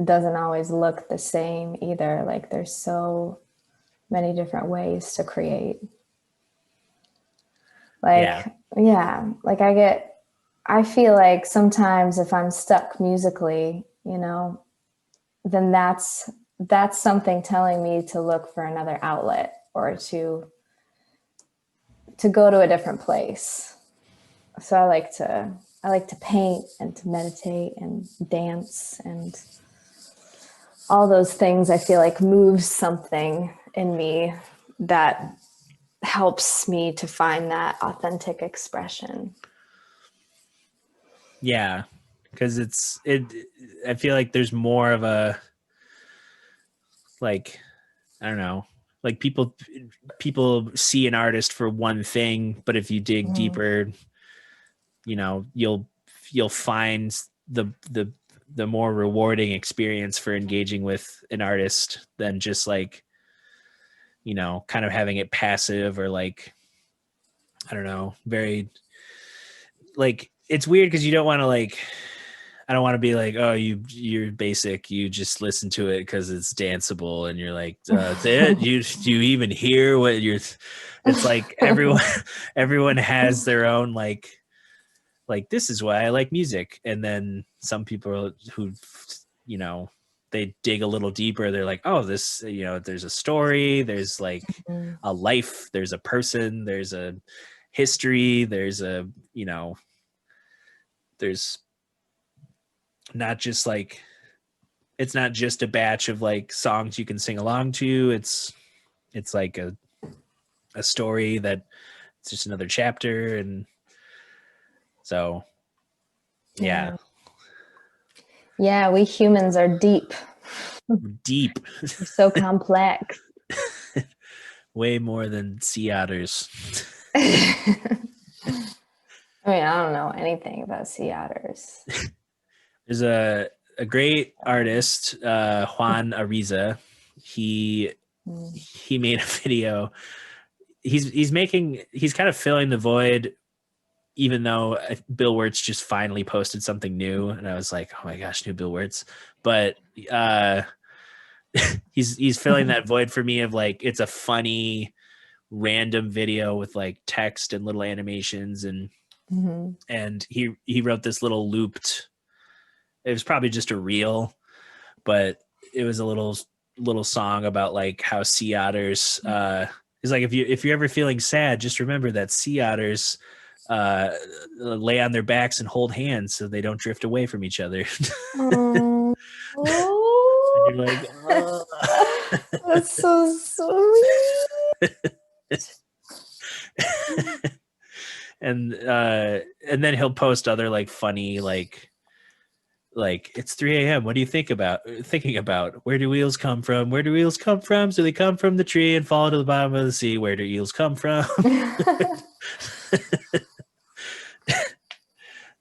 doesn't always look the same either. Like there's so many different ways to create. Like, yeah, like I feel like sometimes if I'm stuck musically, you know, then that's something telling me to look for another outlet or to go to a different place. So I like to paint and to meditate and dance and all those things. I feel like moves something in me that helps me to find that authentic expression. Yeah, because I feel like there's more of a, like, I don't know, like people see an artist for one thing, but if you dig deeper, you know, you'll find the more rewarding experience for engaging with an artist than just like, you know, kind of having it passive or like, I don't know, very like, it's weird because you don't want to like, I don't want to be like, oh, you're basic. You just listen to it because it's danceable, and you're like, that's it. Do you even hear what you're? It's like everyone has their own like this is why I like music, and then some people who, you know, they dig a little deeper. They're like, oh, this, you know, there's a story, there's like a life, there's a person, there's a history, there's a, you know, there's not just like, it's not just a batch of like songs you can sing along to. It's like a story that it's just another chapter. And so, yeah. Yeah, we humans are deep. We're so complex. Way more than sea otters. I mean, I don't know anything about sea otters. There's a great artist, Juan Ariza. He made a video. He's kind of filling the void, even though Bill Wirtz just finally posted something new, and I was like, oh my gosh, new Bill Wirtz. But he's filling that void for me of like, it's a funny random video with like text and little animations, and and he wrote this little looped, it was probably just a reel, but it was a little song about like how sea otters is like, if you're ever feeling sad, just remember that sea otters lay on their backs and hold hands so they don't drift away from each other. Oh, and you're like, oh. That's so sweet. And then he'll post other like funny like it's 3 a.m. What do you thinking about? Where do eels come from? Where do eels come from? So they come from the tree and fall to the bottom of the sea. Where do eels come from?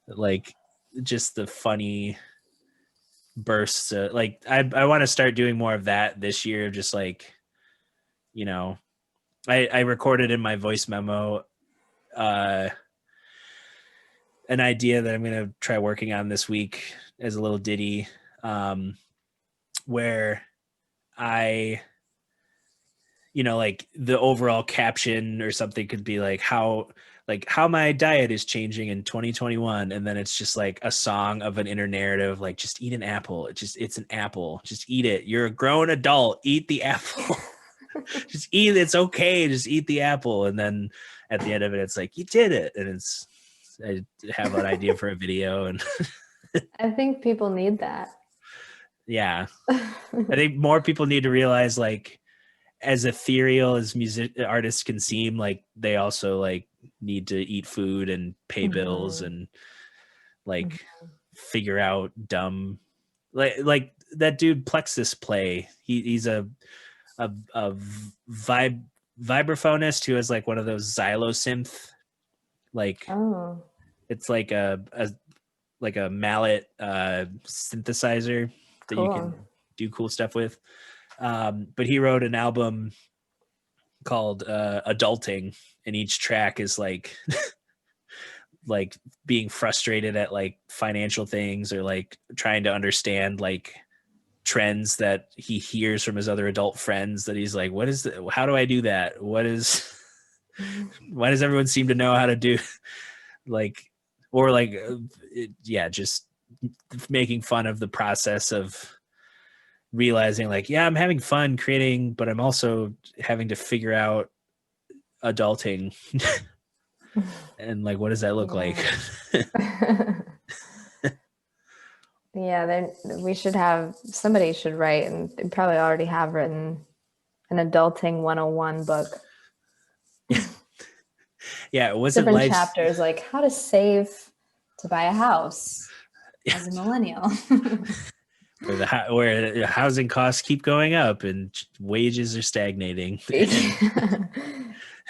Like just the funny bursts. Like I want to start doing more of that this year. Just like, you know, I recorded in my voice memo an idea that I'm going to try working on this week as a little ditty, where I, you know, like the overall caption or something could be like how my diet is changing in 2021. And then it's just like a song of an inner narrative, like just eat an apple. It's an apple. Just eat it. You're a grown adult. Eat the apple. Just eat it. It's okay. Just eat the apple. And then at the end of it, it's like, you did it. And I have an idea for a video, and I think people need that. Yeah. I think more people need to realize, like, as ethereal as artists can seem, like they also like need to eat food and pay bills Mhm. and like figure out dumb, like that dude Plexus Play. He's a vibraphonist who has like one of those xylosynth, like Oh, it's like a mallet synthesizer that you cool. can do cool stuff with. But he wrote an album called Adulting, and each track is like like being frustrated at like financial things, or like trying to understand like trends that he hears from his other adult friends, that he's like, what is how do I do that? What is why does everyone seem to know how to do like, or like yeah, just making fun of the process of realizing like, yeah, I'm having fun creating, but I'm also having to figure out adulting. And like, what does that look like? Yeah. Yeah, then we should have somebody should write, and they probably already have written an adulting 101 book. Yeah, it wasn't Different life. chapters like how to save to buy a house as a millennial. Where housing costs keep going up and wages are stagnating.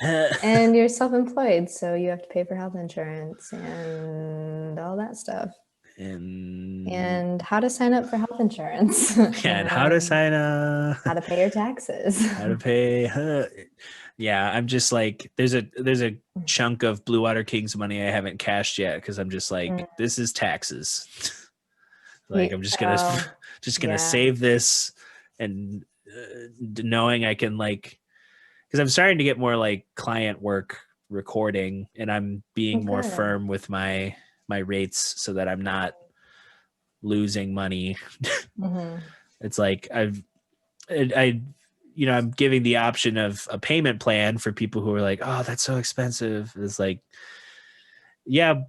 And you're self-employed, so you have to pay for health insurance and all that stuff. and And how to sign up for health insurance. yeah, and how to And sign up, how to pay your taxes. how to pay. Yeah, I'm just like, there's a chunk of Blue Water King's money I haven't cashed yet, because I'm just like, this is taxes. Like, I'm just gonna Oh, just gonna yeah. save this, and knowing I can, like, because I'm starting to get more like client work recording, and I'm being more Okay. firm with my rates so that I'm not losing money. Mm-hmm. It's like I I'm giving the option of a payment plan for people who are like, oh, that's so expensive. It's like, yeah,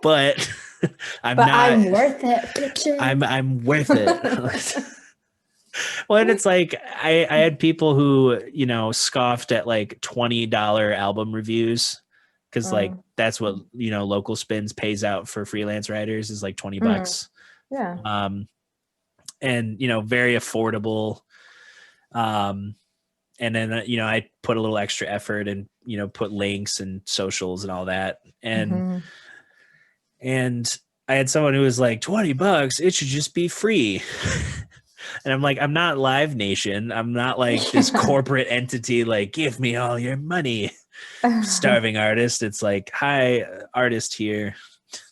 but I'm But not. I'm worth it, bitches. I'm worth it. Well, and it's like I had people who scoffed at like $20 album reviews, because like that's what Local Spins pays out for freelance writers, is like 20 Mm, bucks. yeah. Um, and very affordable. Um, and then I put a little extra effort and put links and socials and all that, Mm-hmm. and I had someone who was like, 20 bucks, it should just be free. And I'm like, I'm not Live Nation. I'm not like this corporate entity, like, give me all your money, starving artist. It's like, hi, artist here,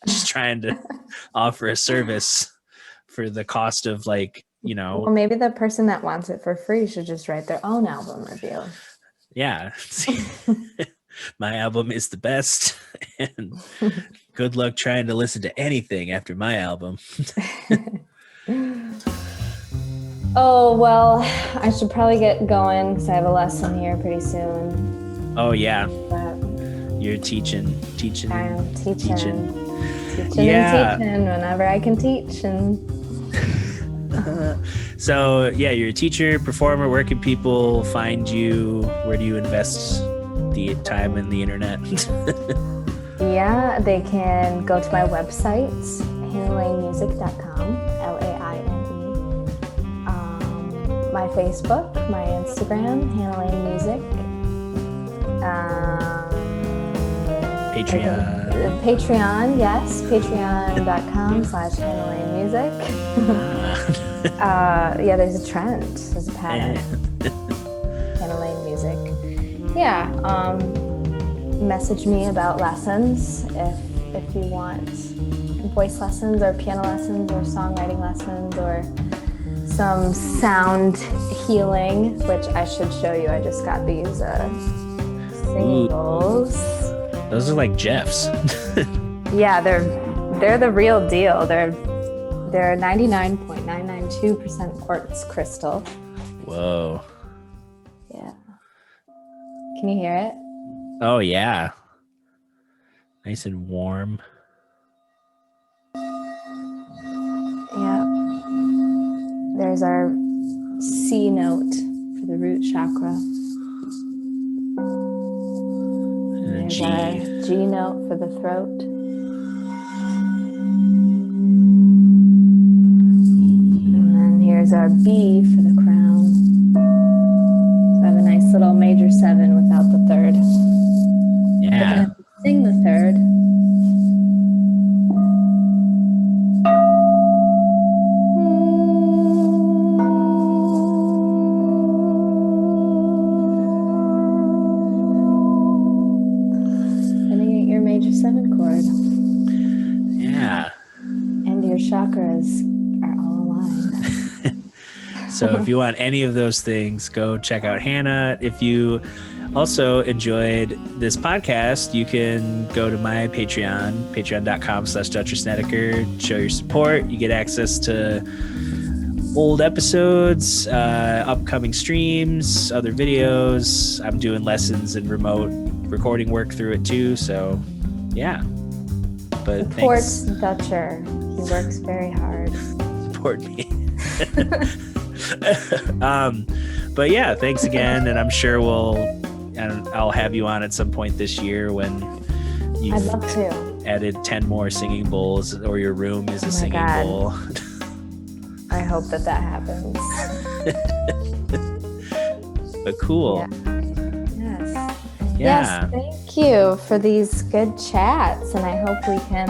just trying to offer a service for the cost of, like, Well, maybe the person that wants it for free should just write their own album review. yeah. My album is the best, and good luck trying to listen to anything after my album. Oh, well, I should probably get going because I have a lesson here pretty soon. Oh yeah, But you're teaching. I'm teaching Yeah. and teaching whenever I can teach. And So yeah, you're a teacher, performer. Where can people find you? Where do you invest the time in the internet? yeah, they can go to my website, hannahLainemusic.com, LAINE. My Facebook, my Instagram, Hannah Laine Music. Patreon. Patreon, yes, patreon.com/Hannah Laine Music. Yeah, there's a trend, there's a pattern. Hannah Laine Music. Yeah, message me about lessons if you want voice lessons or piano lessons or songwriting lessons or some sound healing, which I should show you. I just got these singles. Those are like Jeff's. Yeah, they're the real deal. They're 99.992% quartz crystal. Whoa. Yeah. Can you hear it? Oh yeah. Nice and warm. There's our C note for the root chakra. And a There's G. our G note for the throat. And then here's our B for the crown. So I have a nice little major 7 without the third. But Yeah. then if we sing the third. Then you get your major 7 chord. Yeah. And your chakras are all aligned. So if you want any of those things, go check out Hannah. If you also enjoyed this podcast, you can go to my Patreon, patreon.com/Dr. Snedeker, show your support. You get access to old episodes, upcoming streams, other videos. I'm doing lessons and remote recording work through it too. So yeah. But Support thanks. Dutcher. He works very hard. Support me. But yeah, thanks again, and I'm sure I'll have you on at some point this year when I'd you've love to. added 10 more singing bowls, or your room is a Oh my singing God. bowl. I hope that happens. But cool. Yes. Yeah. Yes. Thank you for these good chats, and I hope we can